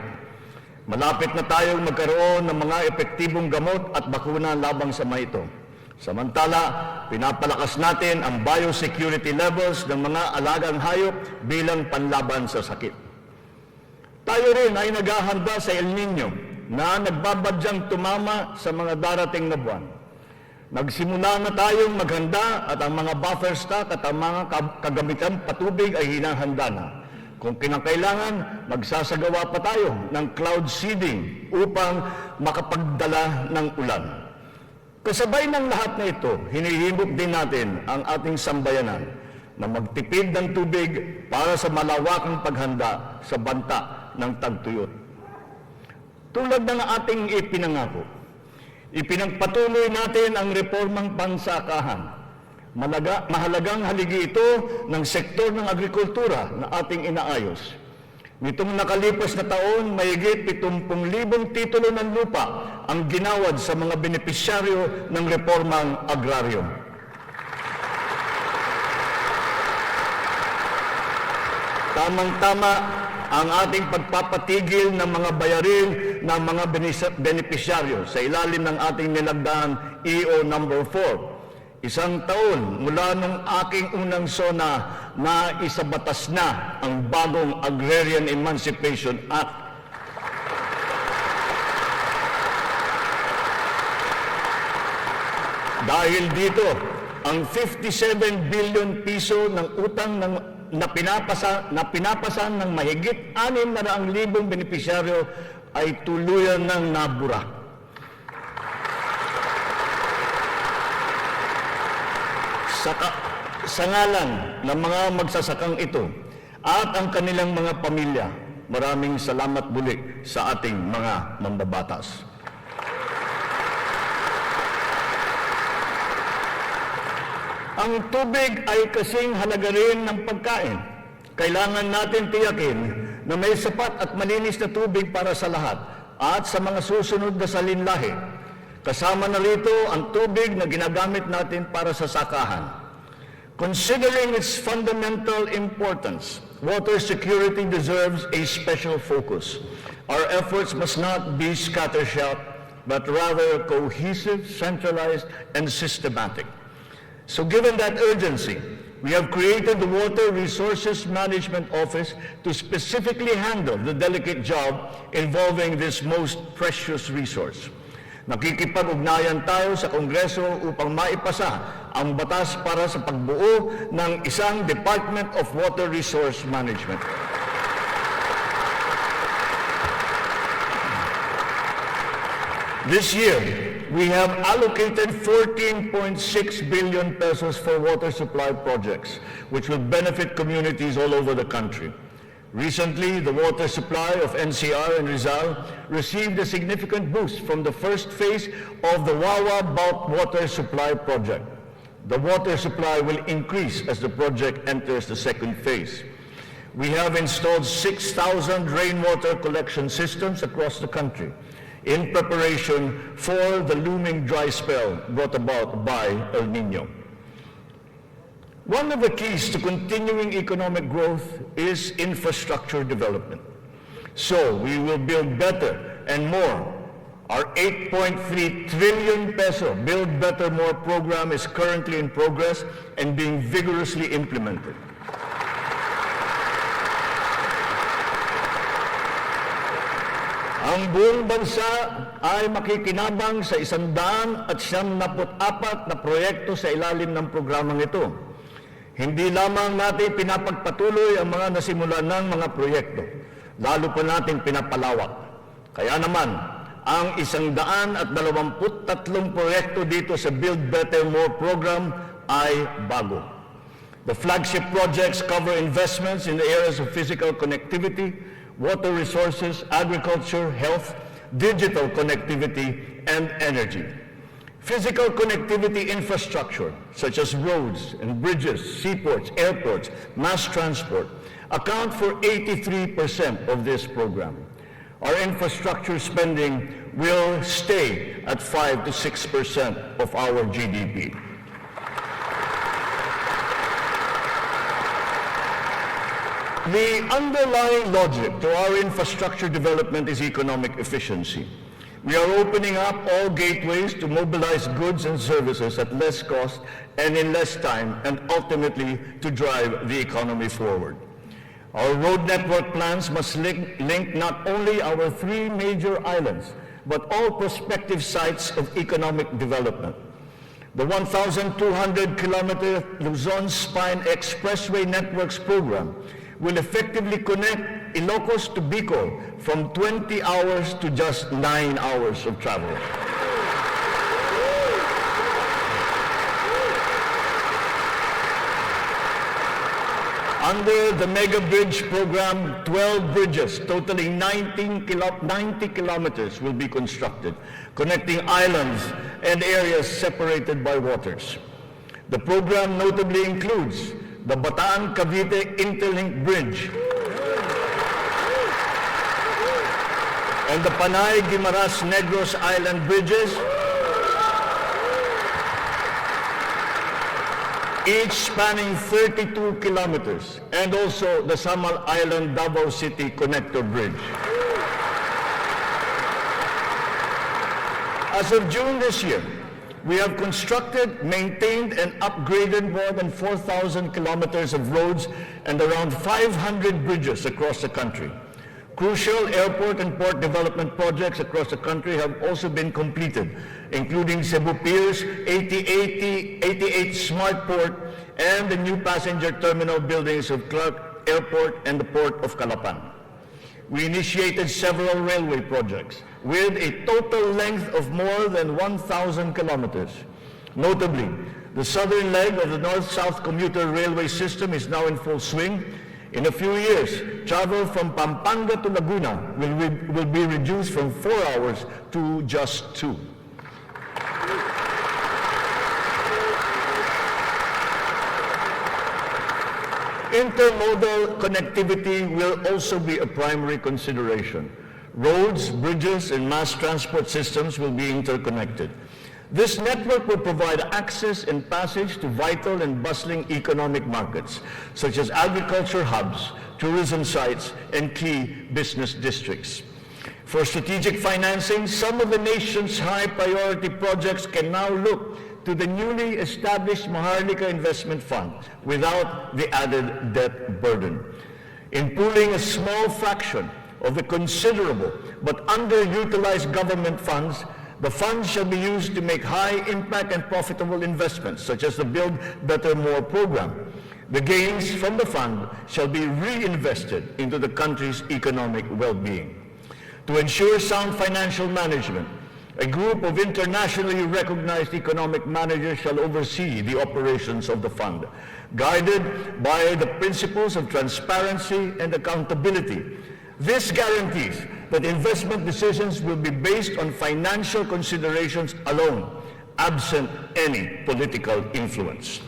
Malapit na tayong magkaroon ng mga epektibong gamot at bakuna labang sa mga ito. Samantala, pinapalakas natin ang biosecurity levels ng mga alagang hayop bilang panlaban sa sakit. Tayo rin ay naghahanda sa El Nino na nagbabadyang tumama sa mga darating na buwan. Nagsimula na tayong maghanda at ang mga buffer stock at ang mga kagamitan patubig ay hinahanda na. Kung kinakailangan, magsasagawa pa tayo ng cloud seeding upang makapagdala ng ulan. Kasabay ng lahat na ito, hinihimok din natin ang ating sambayanan na magtipid ng tubig para sa malawakang paghanda sa banta ng tagtuyot. Tulad ng ating ipinangako, ipinagpatuloy natin ang reformang pansakahan. Mahalagang haligi ito ng sektor ng agrikultura na ating inaayos. Nitong nakalipas na taon, mahigit 70,000 titulo ng lupa ang ginawad sa mga benepisyaryo ng reformang agraryo. Tamang-tama ang ating pagpapatigil ng mga bayarin ng mga benepisyaryo sa ilalim ng ating nilagdaan EO number 4. Isang taon mula nung aking unang SONA na isabatas na ang bagong Agrarian Emancipation Act. Dahil dito, ang 57 billion piso ng utang na pinapasan ng mahigit 600,000 benepisyaryo ay tuluyan ng nabura. Sa ngalan ng mga magsasakang ito at ang kanilang mga pamilya, maraming salamat muli sa ating mga mambabatas. Ang tubig ay kasing halaga rin ng pagkain. Kailangan natin tiyakin na may sapat at malinis na tubig para sa lahat at sa mga susunod na salinlahi. Kasama na rito ang tubig na ginagamit natin para sa sakahan. Considering its fundamental importance, water security deserves a special focus. Our efforts must not be scattershot, but rather cohesive, centralized, and systematic. So given that urgency, we have created the Water Resources Management Office to specifically handle the delicate job involving this most precious resource. Nakikipag-ugnayan tayo sa Kongreso upang maipasa ang batas para sa pagbuo ng isang Department of Water Resource Management. This year, we have allocated 14.6 billion pesos for water supply projects, which will benefit communities all over the country. Recently, the water supply of NCR and Rizal received a significant boost from the first phase of the Wawa Bulk Water Supply Project. The water supply will increase as the project enters the second phase. We have installed 6,000 rainwater collection systems across the country in preparation for the looming dry spell brought about by El Nino. One of the keys to continuing economic growth is infrastructure development. So we will build better and more. Our 8.3 trillion peso Build Better More program is currently in progress and being vigorously implemented. Ang buong bansa ay makikinabang sa 174 na proyekto sa ilalim ng programang ito. Hindi lamang natin pinapagpatuloy ang mga nasimulan ng mga proyekto, lalo pa natin pinapalawak. Kaya naman, ang 123 proyekto dito sa Build Better More program ay bago. The flagship projects cover investments in the areas of physical connectivity, water resources, agriculture, health, digital connectivity, and energy. Physical connectivity infrastructure, such as roads and bridges, seaports, airports, mass transport, account for 83% of this program. Our infrastructure spending will stay at 5 to 6% of our GDP. The underlying logic to our infrastructure development is economic efficiency. We are opening up all gateways to mobilize goods and services at less cost and in less time, and ultimately to drive the economy forward. Our road network plans must link not only our 3 major islands, but all prospective sites of economic development. The 1,200-kilometer Luzon Spine Expressway Networks program will effectively connect Ilocos to Bicol from 20 hours to just 9 hours of travel. Under the Mega Bridge program, 12 bridges totaling 90 kilometers will be constructed, connecting islands and areas separated by waters. The program notably includes the Bataan-Cavite Interlink Bridge and the Panay-Guimaras-Negros Island Bridges, each spanning 32 kilometers, and also the Samal Island Davao City Connector Bridge. As of June this year, we have constructed, maintained, and upgraded more than 4,000 kilometers of roads and around 500 bridges across the country. Crucial airport and port development projects across the country have also been completed, including Cebu Pier's 88 Smart Port and the new passenger terminal buildings of Clark Airport and the Port of Calapan. We initiated several railway projects with a total length of more than 1,000 kilometers. Notably, the southern leg of the north-south commuter railway system is now in full swing. In a few years, travel from Pampanga to Laguna will be reduced from 4 hours to just 2. Intermodal connectivity will also be a primary consideration. Roads, bridges, and mass transport systems will be interconnected. This network will provide access and passage to vital and bustling economic markets, such as agriculture hubs, tourism sites, and key business districts. For strategic financing, some of the nation's high-priority projects can now look to to the newly established Maharlika Investment Fund without the added debt burden. In pooling a small fraction of the considerable but underutilized government funds, the funds shall be used to make high-impact and profitable investments, such as the Build Better More program. The gains from the fund shall be reinvested into the country's economic well-being. To ensure sound financial management, a group of internationally recognized economic managers shall oversee the operations of the fund, guided by the principles of transparency and accountability. This guarantees that investment decisions will be based on financial considerations alone, absent any political influence.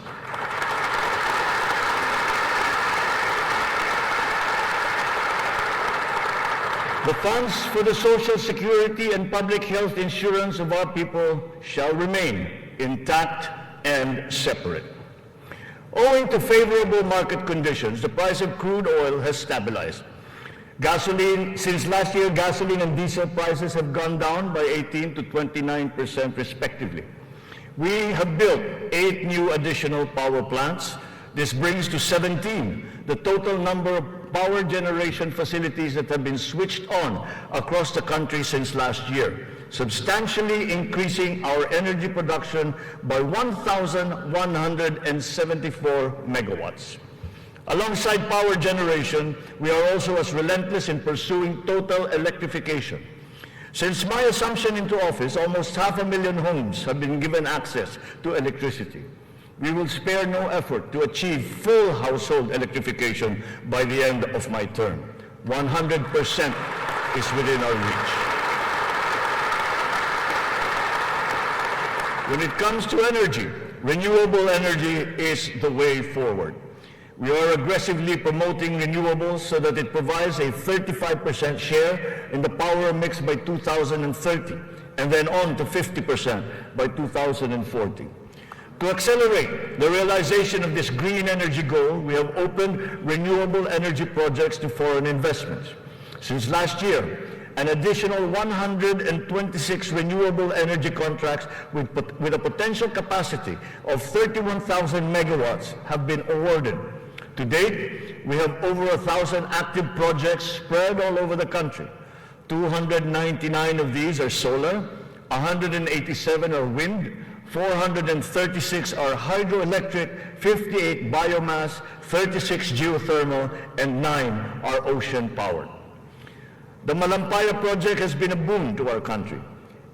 The funds for the social security and public health insurance of our people shall remain intact and separate. Owing to favorable market conditions, the price of crude oil has stabilized. Since last year, gasoline and diesel prices have gone down by 18% to 29% respectively. We have built 8 new additional power plants. This brings to 17 the total number of power generation facilities that have been switched on across the country since last year, substantially increasing our energy production by 1,174 megawatts. Alongside power generation, we are also as relentless in pursuing total electrification. Since my assumption into office, almost 500,000 homes have been given access to electricity. We will spare no effort to achieve full household electrification by the end of my term. 100% is within our reach. When it comes to energy, renewable energy is the way forward. We are aggressively promoting renewables so that it provides a 35% share in the power mix by 2030, and then on to 50% by 2040. To accelerate the realization of this green energy goal, we have opened renewable energy projects to foreign investments. Since last year, an additional 126 renewable energy contracts with a potential capacity of 31,000 megawatts have been awarded. To date, we have over 1,000 active projects spread all over the country. 299 of these are solar, 187 are wind, 436 are hydroelectric, 58 biomass, 36 geothermal, and 9 are ocean-powered. The Malampaya project has been a boon to our country,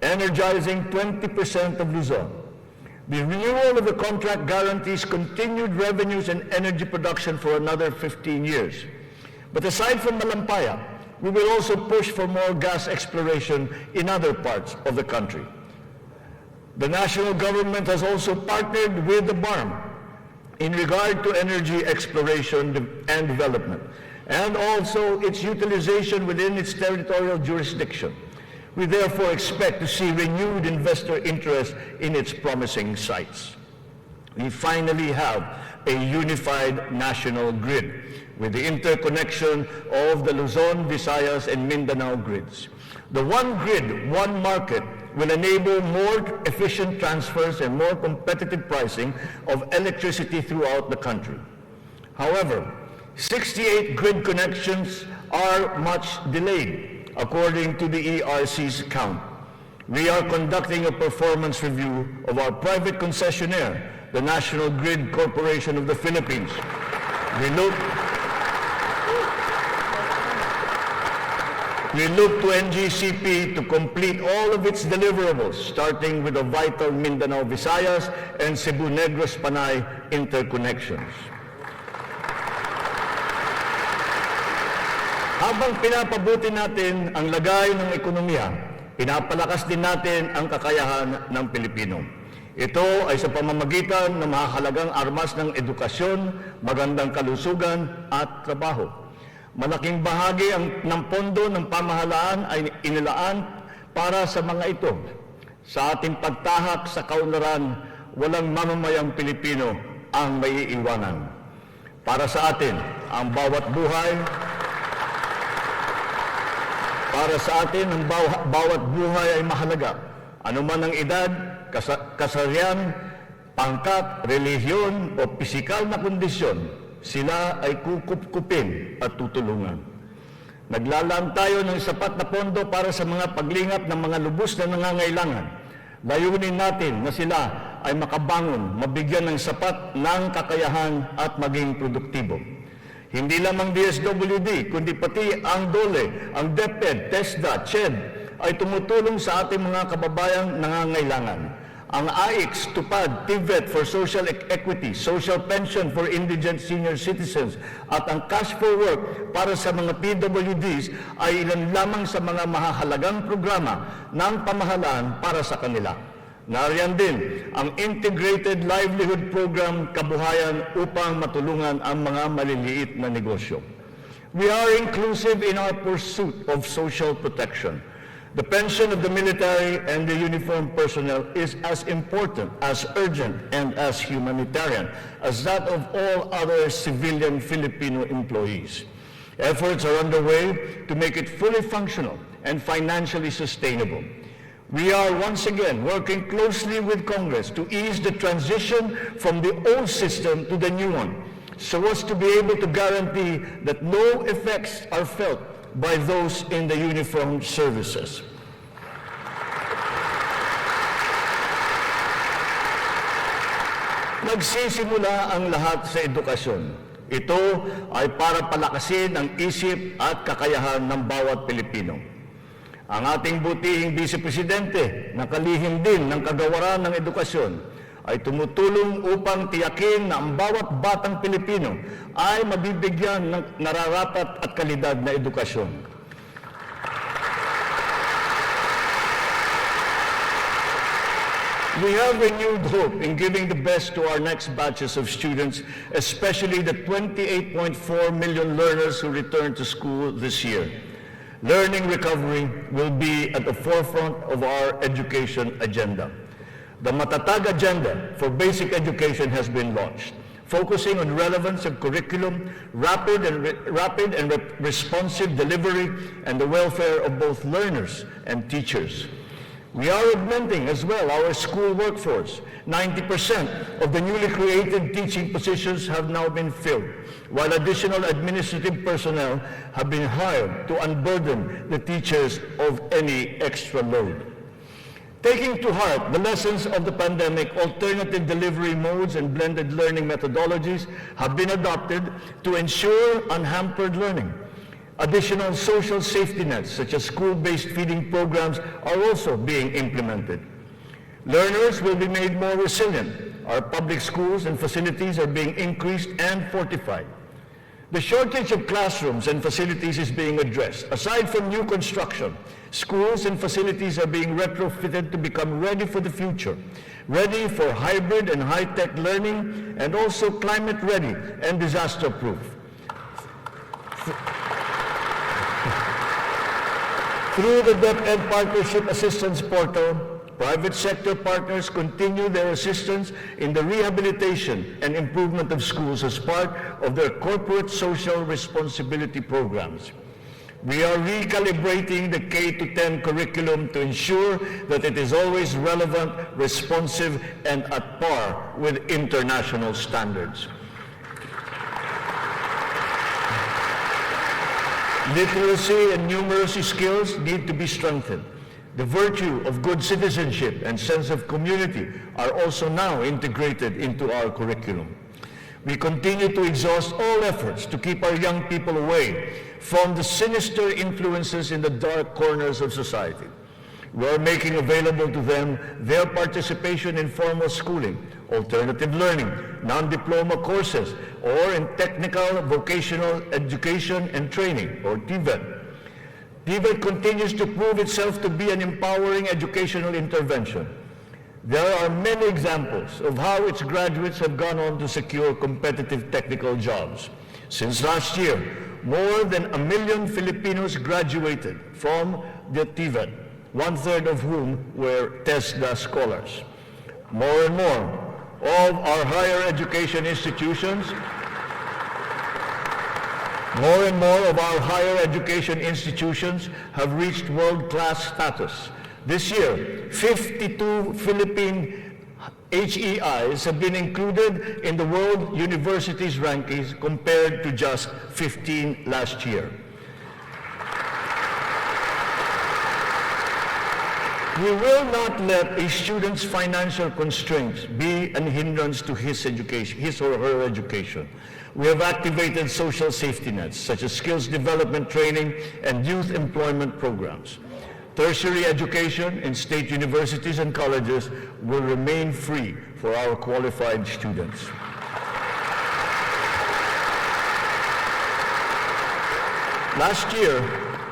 energizing 20% of Luzon. The renewal of the contract guarantees continued revenues and energy production for another 15 years. But aside from Malampaya, we will also push for more gas exploration in other parts of the country. The national government has also partnered with the BARM in regard to energy exploration and development, and also its utilization within its territorial jurisdiction. We therefore expect to see renewed investor interest in its promising sites. We finally have a unified national grid with the interconnection of the Luzon, Visayas, and Mindanao grids. The one grid, one market will enable more efficient transfers and more competitive pricing of electricity throughout the country. However, 68 grid connections are much delayed, according to the ERC's count. We are conducting a performance review of our private concessionaire, the National Grid Corporation of the Philippines. We look to NGCP to complete all of its deliverables, starting with the vital Mindanao, Visayas, and Cebu Negros Panay interconnections. Habang pinapabuti natin ang lagay ng ekonomiya, pinapalakas din natin ang kakayahan ng Pilipino. Ito ay sa pamamagitan ng mahalagang armas ng edukasyon, magandang kalusugan at trabaho. Malaking bahagi ng pondo ng pamahalaan ay inilaan para sa mga ito. Sa ating pagtahak sa kaunlaran, walang mamamayang Pilipino ang maiiwanan. Para sa atin, ang bawat buhay bawat buhay ay mahalaga. Ano man ang edad, kasarian, pangkat, relihiyon o pisikal na kondisyon, sila ay kukup-kupin at tutulungan. Naglalaan tayo ng sapat na pondo para sa mga paglingap ng mga lubos na nangangailangan. Layunin natin na sila ay makabangon, mabigyan ng sapat ng kakayahan at maging produktibo. Hindi lamang DSWD, kundi pati ang DOLE, ang DepEd, TESDA, CHED ay tumutulong sa ating mga kababayang nangangailangan. Ang AIX, TUPAD, TVET for Social Equity, Social Pension for Indigent Senior Citizens at ang Cash for Work para sa mga PWDs ay ilan lamang sa mga mahahalagang programa ng pamahalaan para sa kanila. Nariyan din ang Integrated Livelihood Program Kabuhayan upang matulungan ang mga maliliit na negosyo. We are inclusive in our pursuit of social protection. The pension of the military and the uniformed personnel is as important, as urgent, and as humanitarian as that of all other civilian Filipino employees. Efforts are underway to make it fully functional and financially sustainable. We are once again working closely with Congress to ease the transition from the old system to the new one, so as to be able to guarantee that no effects are felt by those in the uniformed services. Nagsisimula ang lahat sa edukasyon. Ito ay para palakasin ang isip at kakayahan ng bawat Pilipino. Ang ating butihing Vice Presidente, nakalihim din ng kagawaran ng edukasyon, ay tumutulong upang tiyakin na ang bawat batang Pilipino ay mabibigyan ng nararapat at kalidad na edukasyon. We have renewed hope in giving the best to our next batches of students, especially the 28.4 million learners who return to school this year. Learning recovery will be at the forefront of our education agenda. The Matatag Agenda for Basic Education has been launched, focusing on relevance of curriculum, rapid and responsive delivery, and the welfare of both learners and teachers. We are augmenting as well our school workforce. 90% of the newly created teaching positions have now been filled, while additional administrative personnel have been hired to unburden the teachers of any extra load. Taking to heart the lessons of the pandemic, alternative delivery modes and blended learning methodologies have been adopted to ensure unhampered learning. Additional social safety nets, such as school-based feeding programs, are also being implemented. Learners will be made more resilient. Our public schools and facilities are being increased and fortified. The shortage of classrooms and facilities is being addressed. Aside from new construction, schools and facilities are being retrofitted to become ready for the future, ready for hybrid and high-tech learning, and also climate-ready and disaster-proof. Through the DepEd Partnership Assistance Portal, private sector partners continue their assistance in the rehabilitation and improvement of schools as part of their corporate social responsibility programs. We are recalibrating the K-10 curriculum to ensure that it is always relevant, responsive, and at par with international standards. Literacy and numeracy skills need to be strengthened. The virtue of good citizenship and sense of community are also now integrated into our curriculum. We continue to exhaust all efforts to keep our young people away from the sinister influences in the dark corners of society. We are making available to them their participation in formal schooling, alternative learning, non-diploma courses, or in technical vocational education and training, or TVET. TVET continues to prove itself to be an empowering educational intervention. There are many examples of how its graduates have gone on to secure competitive technical jobs. Since last year, more than 1 million Filipinos graduated from the TVET, one-third of whom were TESDA scholars. More and more of our higher education institutions have reached world-class status. This year, 52 Philippine HEIs have been included in the World Universities rankings compared to just 15 last year. We will not let a student's financial constraints be an hindrance to his or her education. We have activated social safety nets, such as skills development training and youth employment programs. Tertiary education in state universities and colleges will remain free for our qualified students. Last year,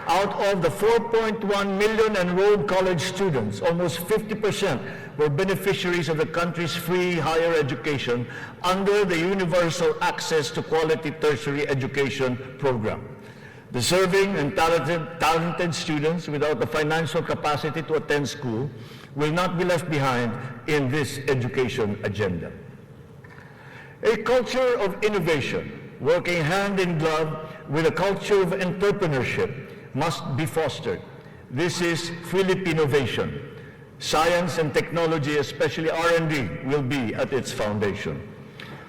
out of the 4.1 million enrolled college students, almost 50% were beneficiaries of the country's free higher education under the Universal Access to Quality Tertiary Education program. Deserving and talented students without the financial capacity to attend school will not be left behind in this education agenda. A culture of innovation, working hand in glove with a culture of entrepreneurship, must be fostered. This is Philippinovation. Science and technology, especially R&D, will be at its foundation.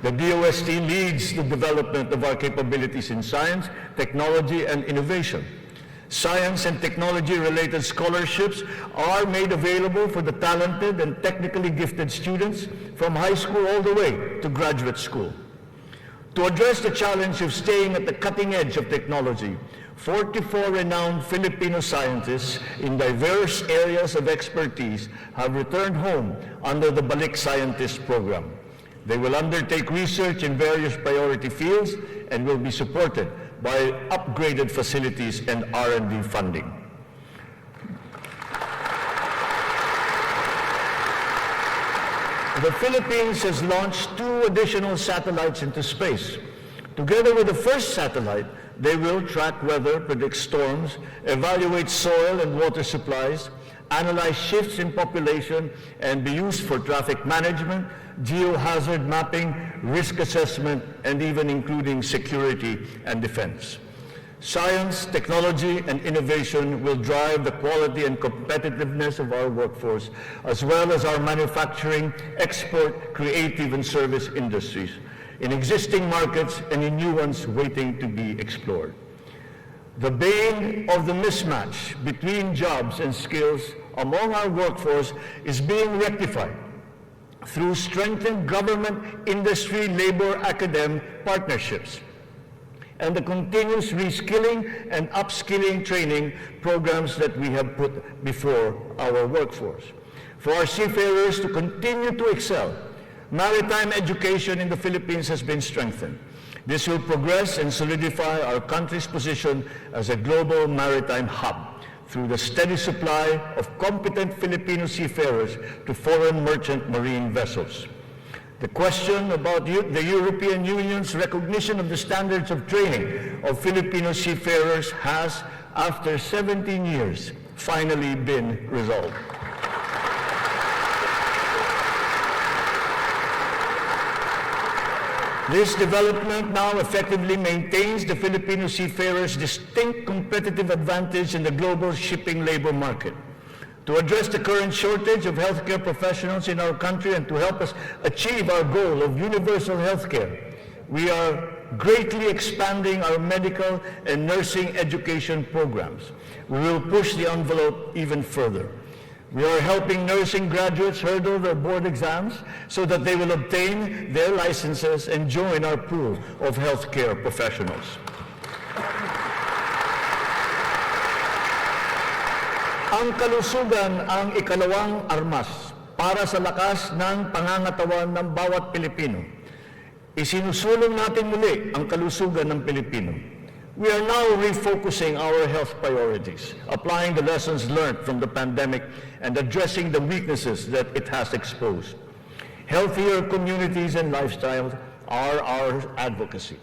The DOST leads the development of our capabilities in science, technology, and innovation. Science and technology-related scholarships are made available for the talented and technically gifted students from high school all the way to graduate school. To address the challenge of staying at the cutting edge of technology, 44 renowned Filipino scientists in diverse areas of expertise have returned home under the Balik Scientist program. They will undertake research in various priority fields and will be supported by upgraded facilities and R&D funding. The Philippines has launched 2 additional satellites into space. Together with the first satellite, they will track weather, predict storms, evaluate soil and water supplies, analyze shifts in population, and be used for traffic management, geohazard mapping, risk assessment, and even including security and defense. Science, technology, and innovation will drive the quality and competitiveness of our workforce, as well as our manufacturing, export, creative, and service industries, in existing markets and in new ones waiting to be explored. The bane of the mismatch between jobs and skills among our workforce is being rectified through strengthened government, industry, labor, academic partnerships, and the continuous reskilling and upskilling training programs that we have put before our workforce. For our seafarers to continue to excel, maritime education in the Philippines has been strengthened. This will progress and solidify our country's position as a global maritime hub through the steady supply of competent Filipino seafarers to foreign merchant marine vessels. The question about the European Union's recognition of the standards of training of Filipino seafarers has, after 17 years, finally been resolved. This development now effectively maintains the Filipino seafarers' distinct competitive advantage in the global shipping labor market. To address the current shortage of healthcare professionals in our country and to help us achieve our goal of universal healthcare, we are greatly expanding our medical and nursing education programs. We will push the envelope even further. We are helping nursing graduates hurdle their board exams so that they will obtain their licenses and join our pool of healthcare professionals. Ang kalusugan ang ikalawang armas para sa lakas ng pangangatawan ng bawat Pilipino. Isinusulong natin muli ang kalusugan ng Pilipino. We are now refocusing our health priorities, applying the lessons learned from the pandemic and addressing the weaknesses that it has exposed. Healthier communities and lifestyles are our advocacy.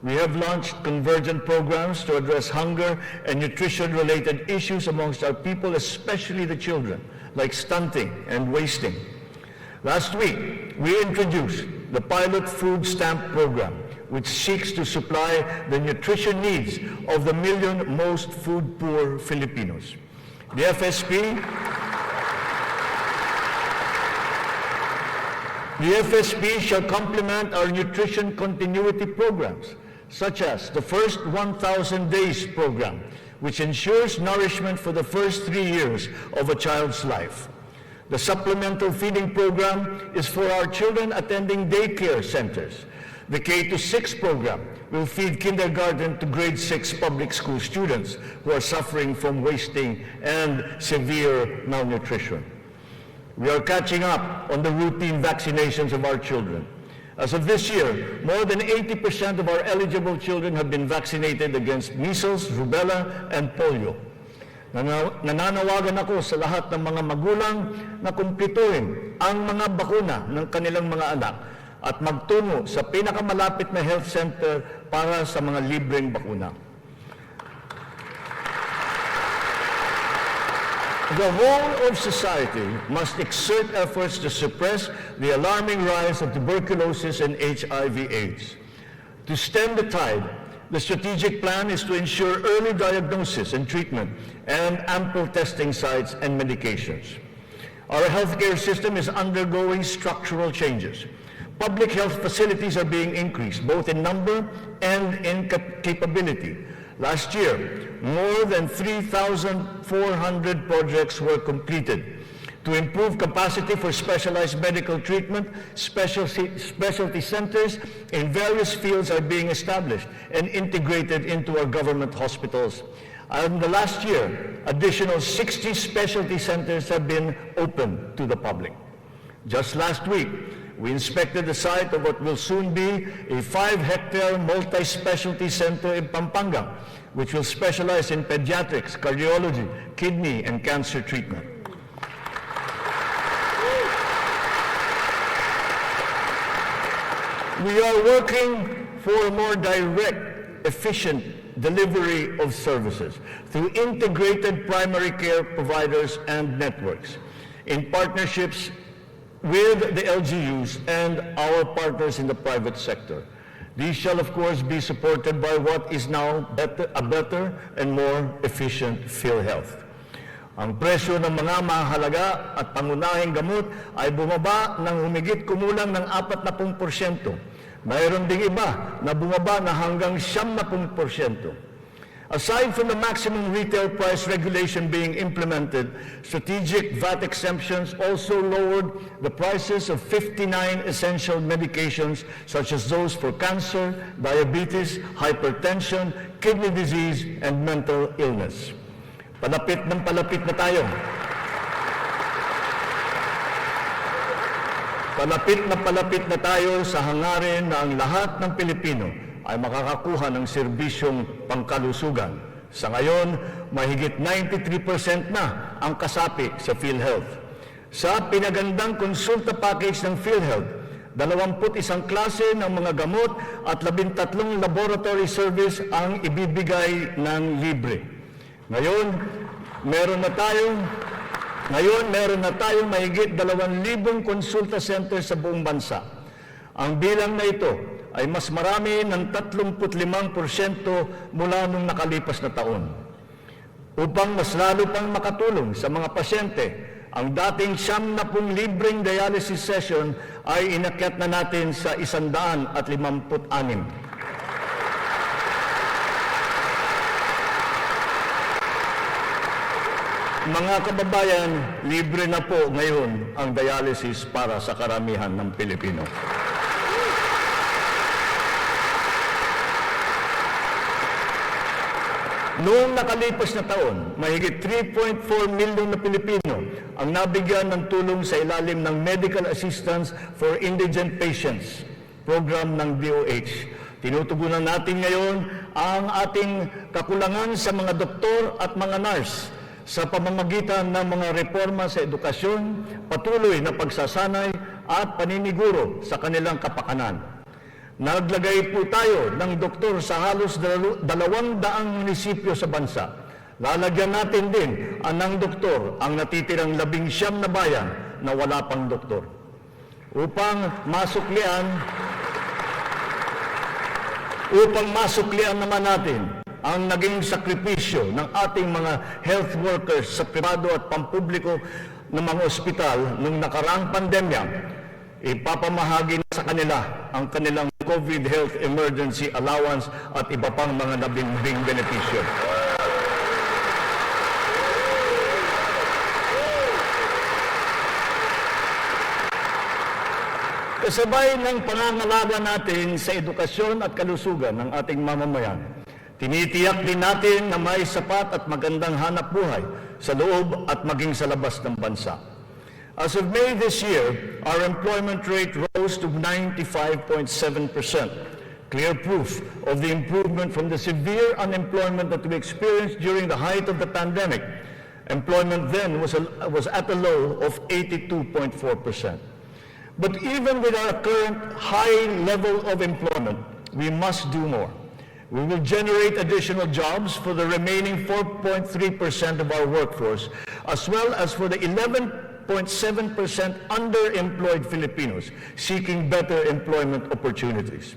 We have launched convergent programs to address hunger and nutrition-related issues amongst our people, especially the children, like stunting and wasting. Last week, we introduced the pilot food stamp program, which seeks to supply the nutrition needs of the million most food-poor Filipinos. The FSP The FSP shall complement our nutrition continuity programs, such as the First 1,000 Days program, which ensures nourishment for the first 3 years of a child's life. The supplemental feeding program is for our children attending daycare centers. The K-6 program will feed kindergarten to grade 6 public school students who are suffering from wasting and severe malnutrition. We are catching up on the routine vaccinations of our children. As of this year, more than 80% of our eligible children have been vaccinated against measles, rubella, and polio. Nananawagan ako sa lahat ng mga magulang na kumpletuhin ang mga bakuna ng kanilang mga anak at magtungo sa pinakamalapit na health center para sa mga libreng bakuna. The whole of society must exert efforts to suppress the alarming rise of tuberculosis and HIV/AIDS. To stem the tide, the strategic plan is to ensure early diagnosis and treatment and ample testing sites and medications. Our healthcare system is undergoing structural changes. Public health facilities are being increased, both in number and in capability. Last year, more than 3,400 projects were completed. To improve capacity for specialized medical treatment, specialty centers in various fields are being established and integrated into our government hospitals. And the last year, additional 60 specialty centers have been opened to the public. Just last week, we inspected the site of what will soon be a 5-hectare multi-specialty center in Pampanga, which will specialize in pediatrics, cardiology, kidney, and cancer treatment. We are working for a more direct, efficient delivery of services through integrated primary care providers and networks in partnerships with the LGUs and our partners in the private sector. These shall, of course, be supported by what is now a better and more efficient PhilHealth. Ang presyo ng mga mahalaga at pangunahing gamot ay bumaba ng humigit kumulang ng 40%. Mayroon ding iba na bumaba na hanggang 70%. Aside from the maximum retail price regulation being implemented, strategic VAT exemptions also lowered the prices of 59 essential medications such as those for cancer, diabetes, hypertension, kidney disease, and mental illness. Palapit ng palapit na tayo. Palapit na tayo sa hangarin na ang lahat ng Pilipino ay makakakuha ng serbisyong pangkalusugan. Sa ngayon, mahigit 93% na ang kasapi sa PhilHealth. Sa pinagandang konsulta package ng PhilHealth, 21 klase ng mga gamot at 13 laboratory service ang ibibigay ng libre. Ngayon, meron na tayong mahigit 2,000 konsulta center sa buong bansa. Ang bilang na ito ay mas marami ng 35% mula nung nakalipas na taon. Upang mas lalo pang makatulong sa mga pasyente, ang dating 70 libreng dialysis session ay inakyat na natin sa 156. Mga kababayan, libre na po ngayon ang dialysis para sa karamihan ng Pilipino. Noong nakalipas na taon, mahigit 3.4 milyon na Pilipino ang nabigyan ng tulong sa ilalim ng Medical Assistance for Indigent Patients program ng DOH. Tinutugunan natin ngayon ang ating kakulangan sa mga doktor at mga nurse sa pamamagitan ng mga reforma sa edukasyon, patuloy na pagsasanay at paniniguro sa kanilang kapakanan. Naglagay po tayo ng doktor sa halos 200 munisipyo sa bansa. Lalagyan natin din ng doktor ang natitirang 19 na bayan na wala pang doktor. Upang masuklian naman natin ang naging sakripisyo ng ating mga health workers sa pribado at pampubliko ng mga ospital nung nakaraang pandemya, ipapamahagi na sa kanila ang kanilang COVID Health Emergency Allowance at iba pang mga nabimbing benepisyo. Kasabay ng pangangalaga natin sa edukasyon at kalusugan ng ating mamamayan, tinitiyak din natin na may sapat at magandang hanap buhay sa loob at maging sa labas ng bansa. As of May this year, our employment rate rose to 95.7%, clear proof of the improvement from the severe unemployment that we experienced during the height of the pandemic. Employment then was at a low of 82.4%. But even with our current high level of employment, we must do more. We will generate additional jobs for the remaining 4.3% of our workforce, as well as for the 11.7% underemployed Filipinos seeking better employment opportunities.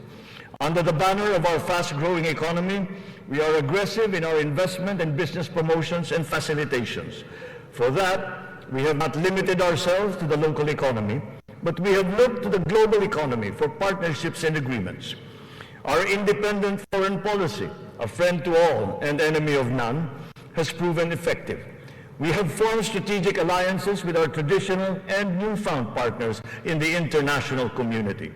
Under the banner of our fast-growing economy, we are aggressive in our investment and business promotions and facilitations. For that, we have not limited ourselves to the local economy, but we have looked to the global economy for partnerships and agreements. Our independent foreign policy, a friend to all and enemy of none, has proven effective. We have formed strategic alliances with our traditional and newfound partners in the international community.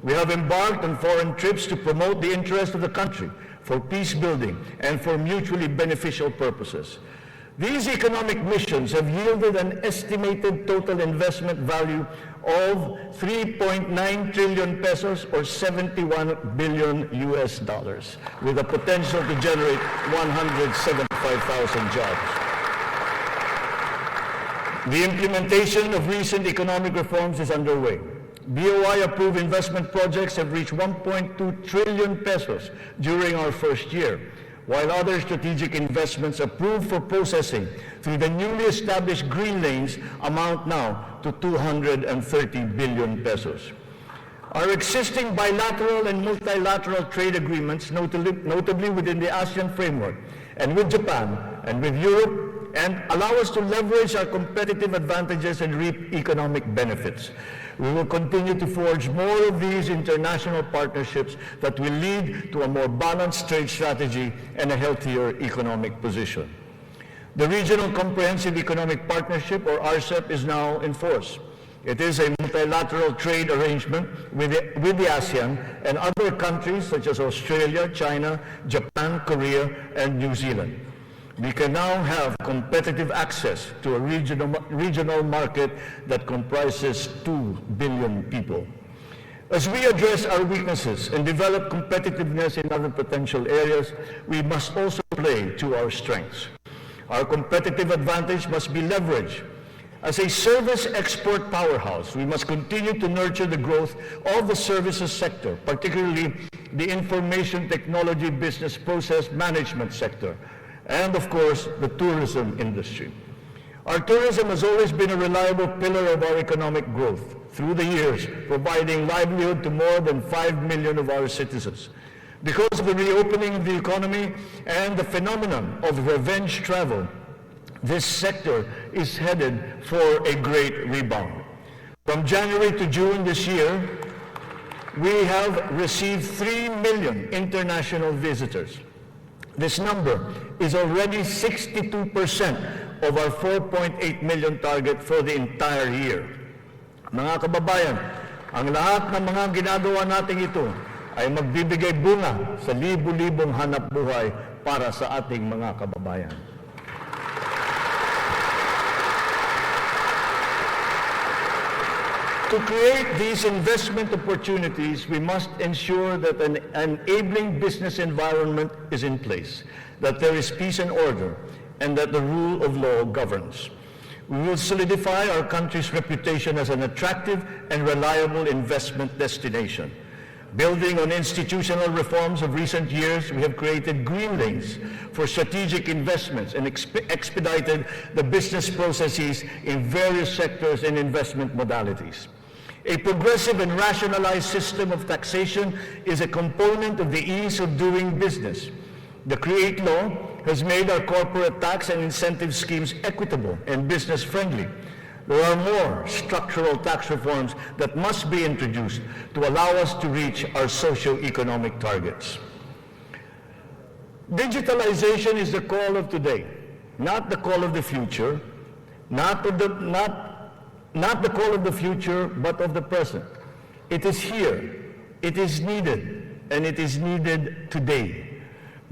We have embarked on foreign trips to promote the interest of the country for peace building and for mutually beneficial purposes. These economic missions have yielded an estimated total investment value of 3.9 trillion pesos or 71 billion US dollars, with a potential to generate 175,000 jobs. The implementation of recent economic reforms is underway. BOI-approved investment projects have reached 1.2 trillion pesos during our first year, while other strategic investments approved for processing through the newly established green lanes amount now to 230 billion pesos. Our existing bilateral and multilateral trade agreements, notably within the ASEAN framework, and with Japan, and with Europe, and allow us to leverage our competitive advantages and reap economic benefits. We will continue to forge more of these international partnerships that will lead to a more balanced trade strategy and a healthier economic position. The Regional Comprehensive Economic Partnership, or RCEP, is now in force. It is a multilateral trade arrangement with the ASEAN and other countries such as Australia, China, Japan, Korea, and New Zealand. We can now have competitive access to a regional market that comprises 2 billion people. As we address our weaknesses and develop competitiveness in other potential areas, we must also play to our strengths. Our competitive advantage must be leveraged. As a service export powerhouse, we must continue to nurture the growth of the services sector, particularly the information technology business process management sector, and of course, the tourism industry. Our tourism has always been a reliable pillar of our economic growth through the years, providing livelihood to more than 5 million of our citizens. Because of the reopening of the economy and the phenomenon of revenge travel, this sector is headed for a great rebound. From January to June this year, we have received 3 million international visitors. This number is already 62% of our 4.8 million target for the entire year. Mga kababayan, ang lahat ng mga ginagawa natin ito ay magbibigay bunga sa libu-libong hanap buhay para sa ating mga kababayan. To create these investment opportunities, we must ensure that an enabling business environment is in place, that there is peace and order, and that the rule of law governs. We will solidify our country's reputation as an attractive and reliable investment destination. Building on institutional reforms of recent years, we have created green lanes for strategic investments and expedited the business processes in various sectors and investment modalities. A progressive and rationalized system of taxation is a component of the ease of doing business. The CREATE law has made our corporate tax and incentive schemes equitable and business-friendly. There are more structural tax reforms that must be introduced to allow us to reach our socio-economic targets. Digitalization is the call of today, not the call of the future, not the call of the future, but of the present. It is here, it is needed, and it is needed today.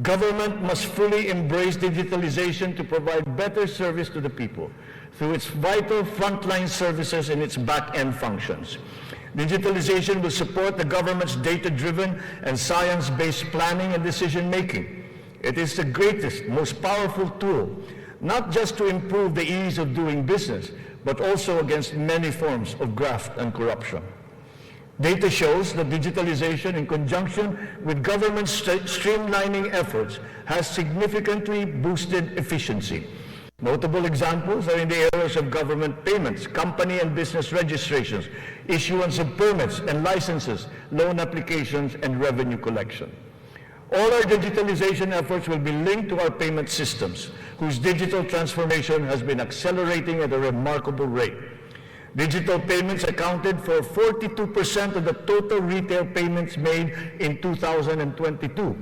Government must fully embrace digitalization to provide better service to the people through its vital frontline services and its back-end functions. Digitalization will support the government's data-driven and science-based planning and decision-making. It is the greatest, most powerful tool, not just to improve the ease of doing business, but also against many forms of graft and corruption. Data shows that digitalization, in conjunction with government streamlining efforts, has significantly boosted efficiency. Notable examples are in the areas of government payments, company and business registrations, issuance of permits and licenses, loan applications, and revenue collection. All our digitalization efforts will be linked to our payment systems, whose digital transformation has been accelerating at a remarkable rate. Digital payments accounted for 42% of the total retail payments made in 2022,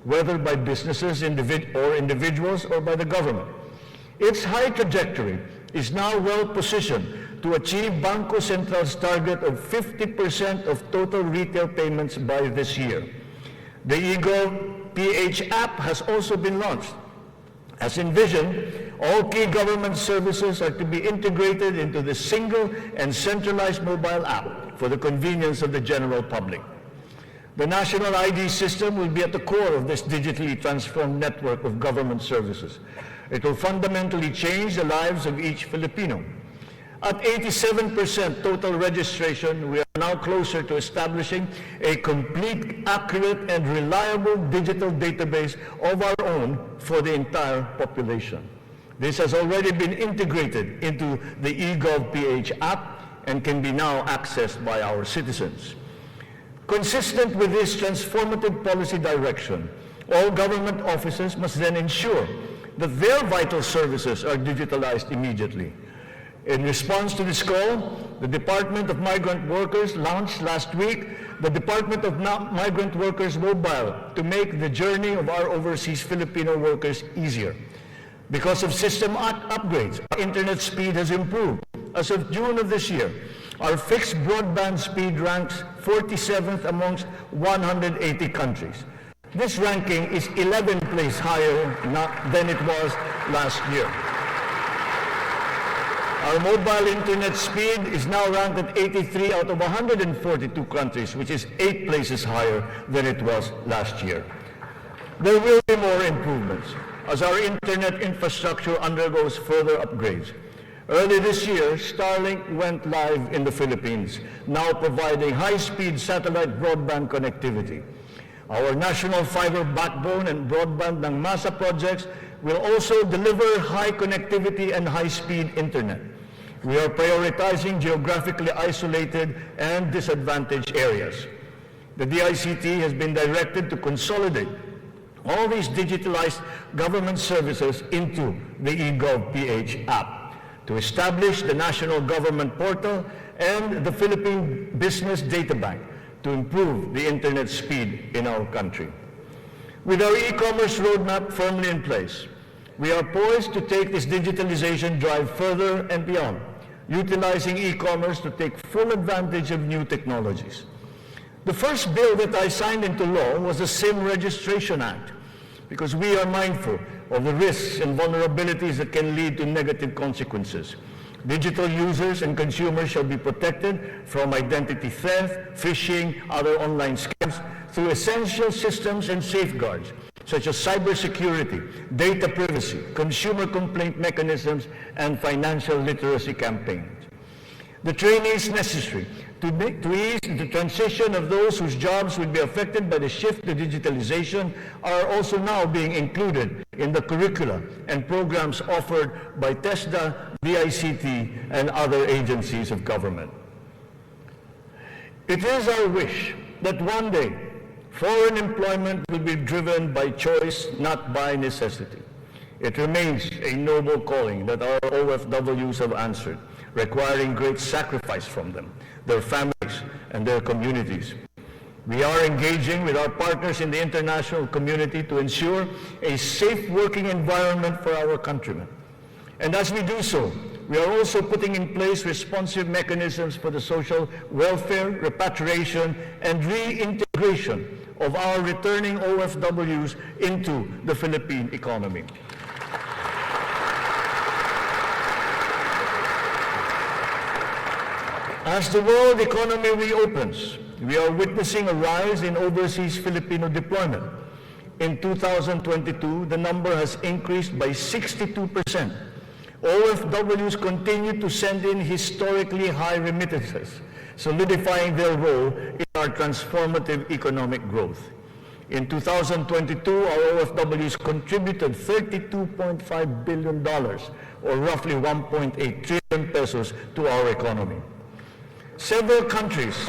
whether by businesses or individuals or by the government. Its high trajectory is now well positioned to achieve Bangko Central's target of 50% of total retail payments by this year. The eGov PH app has also been launched. As envisioned, all key government services are to be integrated into the single and centralized mobile app for the convenience of the general public. The national ID system will be at the core of this digitally transformed network of government services. It will fundamentally change the lives of each Filipino. At 87% total registration, we are now closer to establishing a complete, accurate, and reliable digital database of our own for the entire population. This has already been integrated into the eGov PH app and can be now accessed by our citizens. Consistent with this transformative policy direction, all government offices must then ensure that their vital services are digitalized immediately. In response to this call, the Department of Migrant Workers launched last week the Department of Migrant Workers Mobile to make the journey of our overseas Filipino workers easier. Because of system upgrades, our internet speed has improved. As of June of this year, our fixed broadband speed ranks 47th amongst 180 countries. This ranking is 11 places higher than it was last year. Our mobile internet speed is now ranked at 83 out of 142 countries, which is 8 places higher than it was last year. There will be more improvements as our internet infrastructure undergoes further upgrades. Early this year, Starlink went live in the Philippines, now providing high-speed satellite broadband connectivity. Our national fiber backbone and broadband ng MASA projects will also deliver high connectivity and high-speed internet. We are prioritizing geographically isolated and disadvantaged areas. The DICT has been directed to consolidate all these digitalized government services into the eGov PH app, to establish the National Government Portal and the Philippine Business Data Bank to improve the internet speed in our country. With our e-commerce roadmap firmly in place, we are poised to take this digitalization drive further and beyond, utilizing e-commerce to take full advantage of new technologies. The first bill that I signed into law was the SIM Registration Act, because we are mindful of the risks and vulnerabilities that can lead to negative consequences. Digital users and consumers shall be protected from identity theft, phishing, other online scams through essential systems and safeguards, such as cybersecurity, data privacy, consumer complaint mechanisms, and financial literacy campaigns. The training is necessary to ease the transition of those whose jobs will be affected by the shift to digitalization are also now being included in the curricula and programs offered by TESDA, DICT, and other agencies of government. It is our wish that one day foreign employment will be driven by choice, not by necessity. It remains a noble calling that our OFWs have answered, requiring great sacrifice from them, their families, and their communities. We are engaging with our partners in the international community to ensure a safe working environment for our countrymen. And as we do so, we are also putting in place responsive mechanisms for the social welfare, repatriation, and reintegration of our returning OFWs into the Philippine economy. As the world economy reopens, we are witnessing a rise in overseas Filipino deployment. In 2022, the number has increased by 62%. OFWs continue to send in historically high remittances, solidifying their role in our transformative economic growth. In 2022, our OFWs contributed $32.5 billion, or roughly 1.8 trillion pesos to our economy. Several countries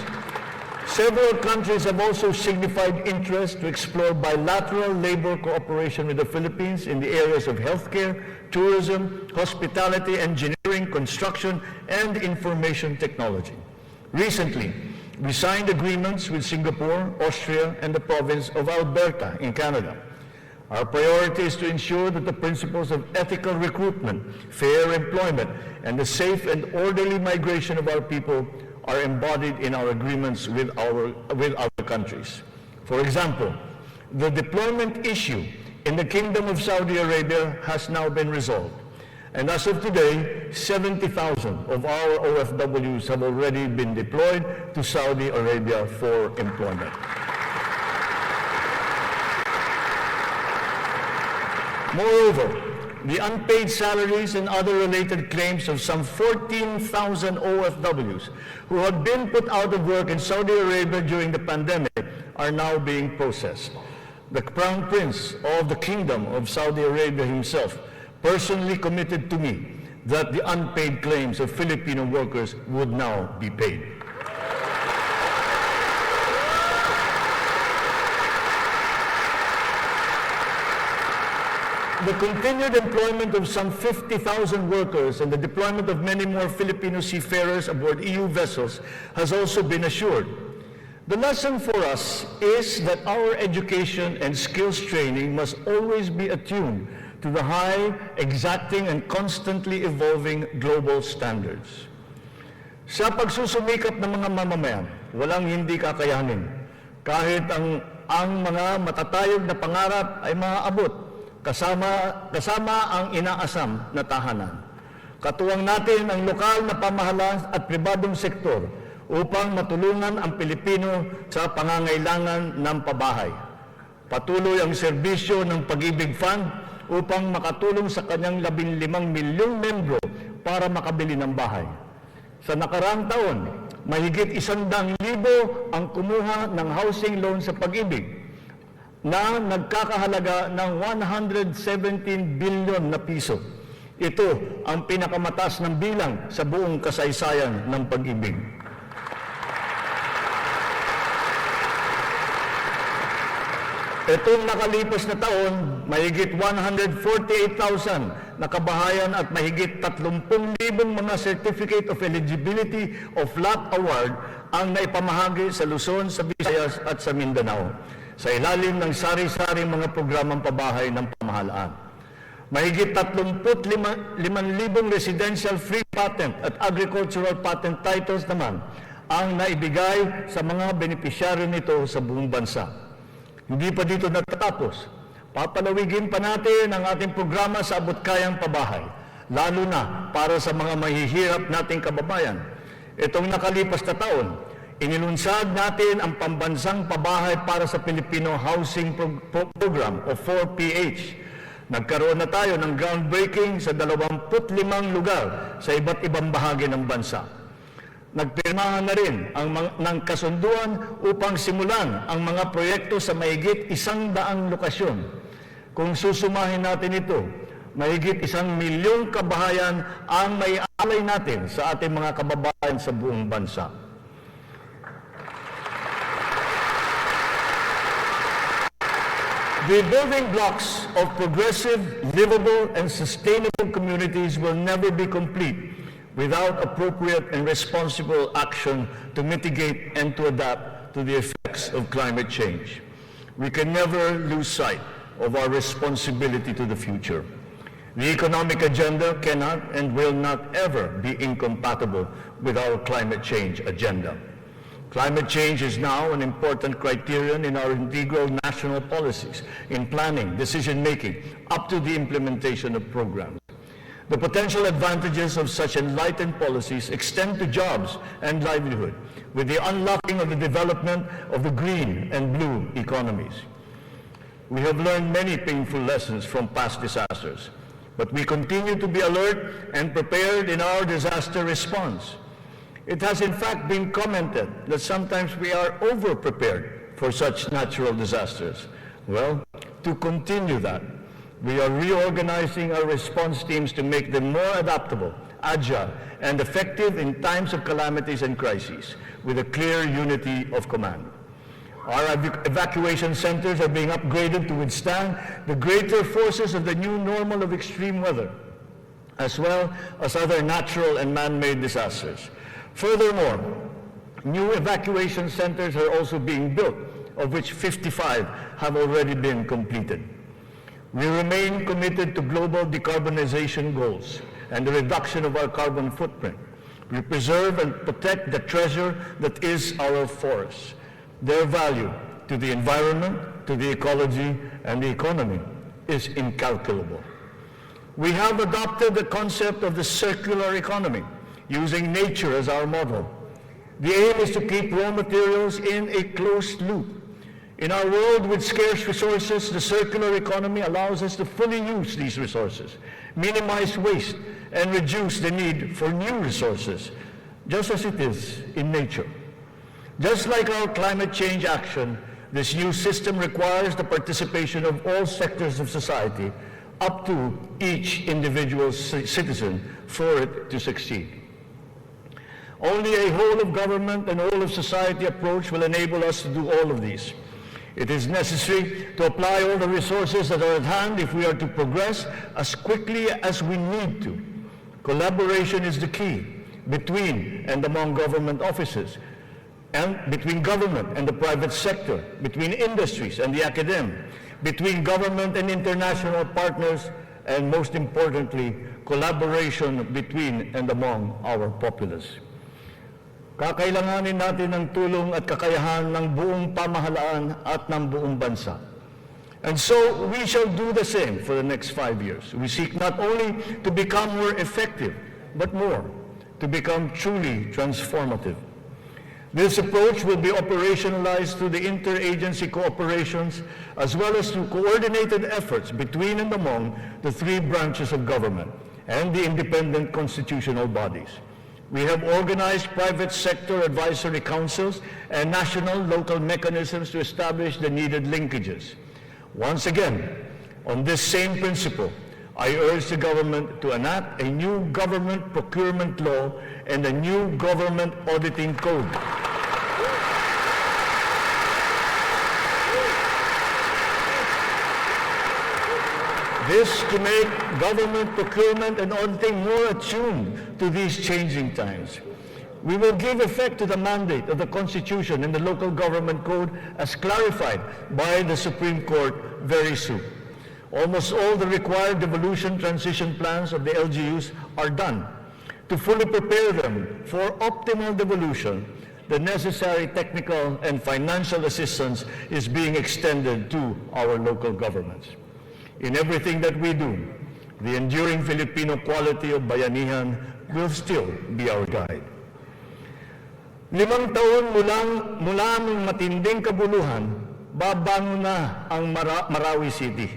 have also signified interest to explore bilateral labor cooperation with the Philippines in the areas of healthcare, tourism, hospitality, engineering, construction, and information technology. Recently, we signed agreements with Singapore, Austria, and the province of Alberta in Canada. Our priority is to ensure that the principles of ethical recruitment, fair employment, and the safe and orderly migration of our people are embodied in our agreements with our countries. For example, the deployment issue in the Kingdom of Saudi Arabia has now been resolved. And as of today, 70,000 of our OFWs have already been deployed to Saudi Arabia for employment. Moreover, the unpaid salaries and other related claims of some 14,000 OFWs who had been put out of work in Saudi Arabia during the pandemic are now being processed. The Crown Prince of the Kingdom of Saudi Arabia himself personally committed to me that the unpaid claims of Filipino workers would now be paid. The continued employment of some 50,000 workers and the deployment of many more Filipino seafarers aboard EU vessels has also been assured. The lesson for us is that our education and skills training must always be attuned to the high, exacting, and constantly evolving global standards. Sa pagsusumikap ng mga mamamayan, walang hindi kakayanin. Kahit ang mga matatayog na pangarap ay maaabot, kasama ang inaasam na tahanan. Katuwang natin ang lokal na pamahalaan at pribadong sektor upang matulungan ang Pilipino sa pangangailangan ng pabahay. Patuloy ang serbisyo ng Pag-ibig Fund upang makatulong sa kanyang 15 milyong membro para makabili ng bahay. Sa nakaraang taon, mahigit 100,000 ang kumuha ng housing loan sa Pag-ibig na nagkakahalaga ng 117 billion na piso. Ito ang pinakamataas ng bilang sa buong kasaysayan ng Pag-ibig. Itong nakalipas na taon, mahigit 148,000 na kabahayan at mahigit 30,000 mga Certificate of Eligibility of Lot Award ang naipamahagi sa Luzon, sa Visayas at sa Mindanao sa ilalim ng sari-saring mga programang pabahay ng pamahalaan. Mahigit 35,000 residential free patent at agricultural patent titles naman ang naibigay sa mga benepisyaryo nito sa buong bansa. Hindi pa dito natatapos. Papalawigin pa natin ang ating programa sa abot-kayang pabahay, lalo na para sa mga mahihirap nating kababayan. Itong nakalipas na taon, inilunsad natin ang pambansang pabahay para sa Filipino Housing Program o 4PH. Nagkaroon na tayo ng groundbreaking sa 25 lugar sa iba't ibang bahagi ng bansa. Nagpirmahan na rin ng kasunduan upang simulan ang mga proyekto sa mahigit 100 lokasyon. Kung susumahin natin ito, mahigit 1 milyong kabahayan ang maialay natin sa ating mga kababayan sa buong bansa. The building blocks of progressive, livable, and sustainable communities will never be complete without appropriate and responsible action to mitigate and to adapt to the effects of climate change, we can never lose sight of our responsibility to the future. The economic agenda cannot and will not ever be incompatible with our climate change agenda. Climate change is now an important criterion in our integral national policies, in planning, decision-making, up to the implementation of programs. The potential advantages of such enlightened policies extend to jobs and livelihood, with the unlocking of the development of the green and blue economies. We have learned many painful lessons from past disasters, but we continue to be alert and prepared in our disaster response. It has in fact been commented that sometimes we are over-prepared for such natural disasters. Well, to continue that, we are reorganizing our response teams to make them more adaptable, agile, and effective in times of calamities and crises, with a clear unity of command. Our evacuation centers are being upgraded to withstand the greater forces of the new normal of extreme weather, as well as other natural and man-made disasters. Furthermore, new evacuation centers are also being built, of which 55 have already been completed. We remain committed to global decarbonization goals and the reduction of our carbon footprint. We preserve and protect the treasure that is our forests. Their value to the environment, to the ecology, and the economy is incalculable. We have adopted the concept of the circular economy, using nature as our model. The aim is to keep raw materials in a closed loop. In our world with scarce resources, the circular economy allows us to fully use these resources, minimize waste, and reduce the need for new resources, just as it is in nature. Just like our climate change action, this new system requires the participation of all sectors of society, up to each individual citizen, for it to succeed. Only a whole of government and whole of society approach will enable us to do all of these. It is necessary to apply all the resources that are at hand if we are to progress as quickly as we need to. Collaboration is the key between and among government offices, and between government and the private sector, between industries and the academia, between government and international partners, and most importantly, collaboration between and among our populace. Kakailanganin natin ng tulong at kakayahan ng buong pamahalaan at ng buong bansa. And so, we shall do the same for the next 5 years. We seek not only to become more effective, but more, to become truly transformative. This approach will be operationalized through the interagency cooperations as well as through coordinated efforts between and among the three branches of government and the independent constitutional bodies. We have organized private sector advisory councils and national local mechanisms to establish the needed linkages. Once again, on this same principle, I urge the government to enact a new government procurement law and a new government auditing code. This to make government procurement and auditing more attuned to these changing times. We will give effect to the mandate of the Constitution and the Local Government Code as clarified by the Supreme Court very soon. Almost all the required devolution transition plans of the LGUs are done. To fully prepare them for optimal devolution, the necessary technical and financial assistance is being extended to our local governments. In everything that we do, the enduring Filipino quality of bayanihan will still be our guide. 5 taon mula ng matinding kabuluhan, babangon na ang Marawi City.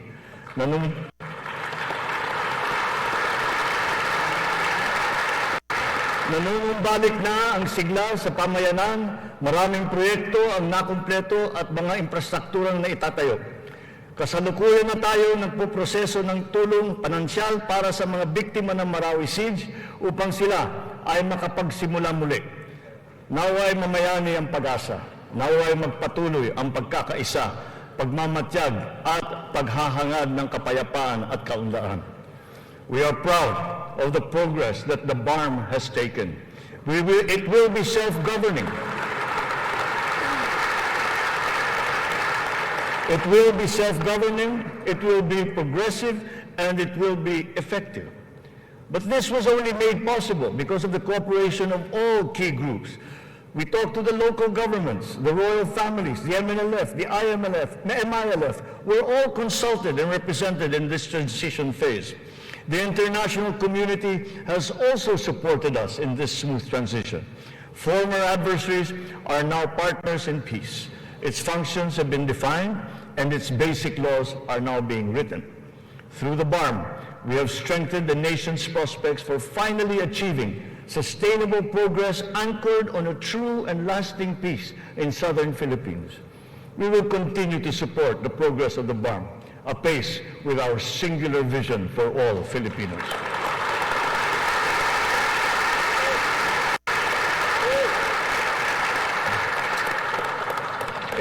Nanunumbalik na ang sigla sa pamayanan, maraming proyekto ang nakumpleto at mga infrastrukturang naitatayo. Kasalukuyan na tayo nagpoproseso ng tulong pinansyal para sa mga biktima ng Marawi Siege upang sila ay makapagsimula muli. Naway mamayani ang pag-asa. Naway magpatuloy ang pagkakaisa, pagmamatyag at paghahangad ng kapayapaan at kaunlaran. We are proud of the progress that the BARM has taken. It will be self-governing. It will be self-governing, it will be progressive, and it will be effective. But this was only made possible because of the cooperation of all key groups. We talked to the local governments, the royal families, the MNLF, the MILF. We're all consulted and represented in this transition phase. The international community has also supported us in this smooth transition. Former adversaries are now partners in peace. Its functions have been defined, and its basic laws are now being written. Through the BARM, we have strengthened the nation's prospects for finally achieving sustainable progress anchored on a true and lasting peace in southern Philippines. We will continue to support the progress of the BARM, apace with our singular vision for all Filipinos.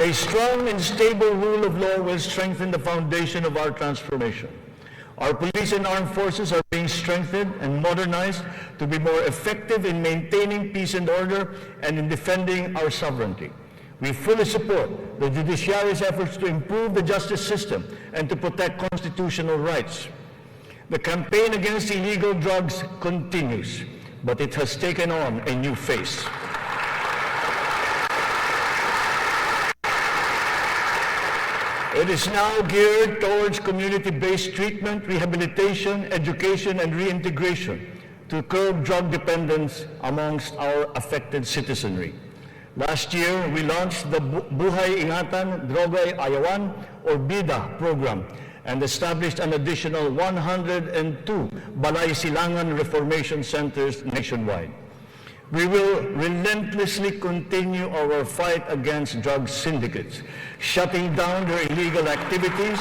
A strong and stable rule of law will strengthen the foundation of our transformation. Our police and armed forces are being strengthened and modernized to be more effective in maintaining peace and order and in defending our sovereignty. We fully support the judiciary's efforts to improve the justice system and to protect constitutional rights. The campaign against illegal drugs continues, but it has taken on a new face. It is now geared towards community-based treatment, rehabilitation, education, and reintegration to curb drug dependence amongst our affected citizenry. Last year, we launched the Buhay Ingatan, Droga'y Ayawan, or BIDA program, and established an additional 102 Balay Silangan Reformation Centers nationwide. We will relentlessly continue our fight against drug syndicates, shutting down their illegal activities,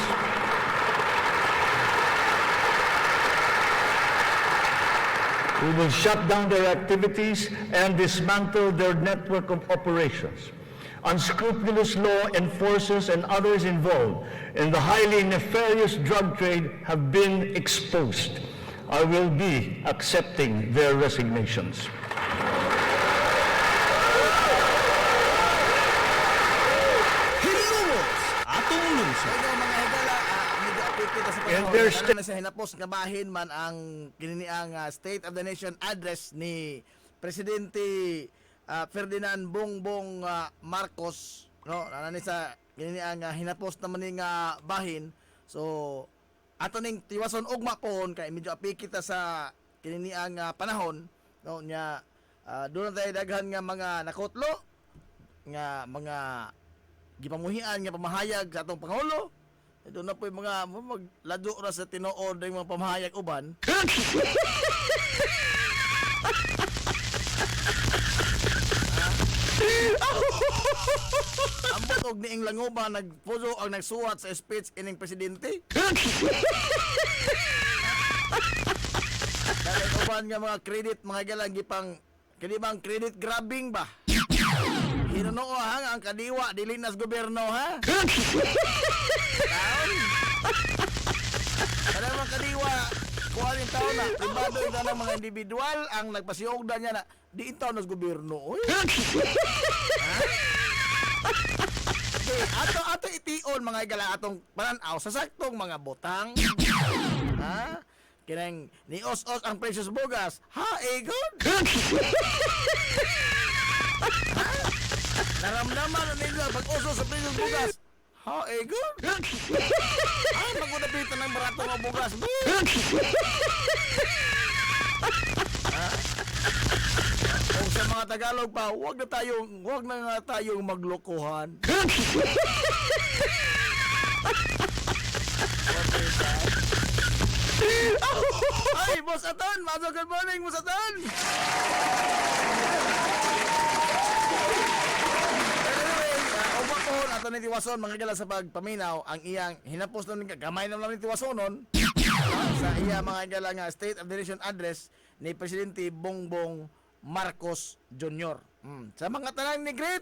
we will shut down their activities and dismantle their network of operations. Unscrupulous law enforcers and others involved in the highly nefarious drug trade have been exposed. I will be accepting their resignations. And there's na sa hinapos nga bahin man ang kininiang State of the Nation address ni Presidente Ferdinand Bongbong Marcos, no, nani sa kininiang hinapos naman ning bahin. So ato ning tiwason ugma kon kay medyo api kita sa kininiang panahon, no, nya doon tayo daghan nga mga nakutlo nga mga gipamuhian nga pamahayag sa atong pangulo. Ito na po yung mga maglado ra sa tinuod ng mga pamahayag uban. Ang butog ni Inglanguba nagpuso ang nagsuwat sa speech ining presidente. Dahil uban nga mga credit mga galang gipang kanibang credit grabbing ba? Hinunoo ang kadiwa dili nas gobyerno ha. Kada mga kadiwa kuha rin tao na pribado ito ng mga individual ang nagpasiyog na niya na di ito nas gobyerno. Ato itiyon mga igala atong pananaw sa saktong mga botang. Ha? Kinang ni os-os ang precious bugas. Ha, good? Naramdaman na nila pag-uso sa precious bugas. Ha, good? Ay, magunabitan ng barato ng bugas. O sa mga Tagalog pa, wag na nga tayong maglokohan. Ay, Boss Aton! Good morning, Boss Aton! Anyway, ato ni Tiwason, mga gala sa pagpaminaw, ang iyang hinapos nun, gamay na lang ni Tiwasonon, sa iya mga gala nga State of the Nation address ni Presidente Bongbong Marcos Jr. Sa mga tanang ni Great,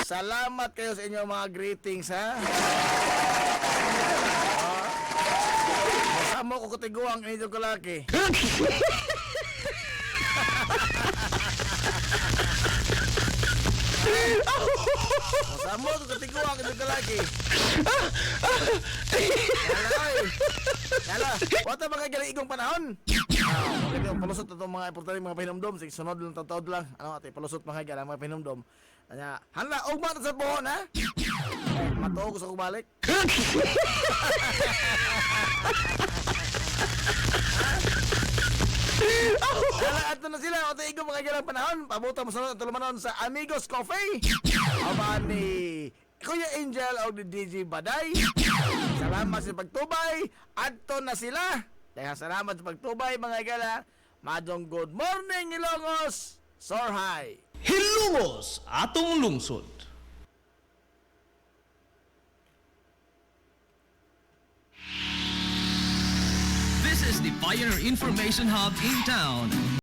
salamat kayo sa inyong mga greetings ha. Samo ko katiguang inyong kalaki. Samo ko katiguang inyong kalaki. Yala, wata mga galing igong panahon. Okay, palusot ito mga importante mga pahinumdom. Sige, sunod lang, taod lang. Ano ate, palusot mga galing mga pahinumdom. Kanya, hala, ugma sa buhon ha? Matuo ko sa kubalik. Hala, ato na sila. Ote igong mga galing panahon. Pabuta mo sunod at tulumanon sa Amigos Coffee. Aba ni Kuya Angel o ni DJ Baday. Salamat sa pagtubay. Adto na sila. Kaya salamat sa pagtubay mga gala. Madong good morning Hilongos. Sorhay. Hilongos Atong Lungsod. This is the Pioneer Information Hub in town.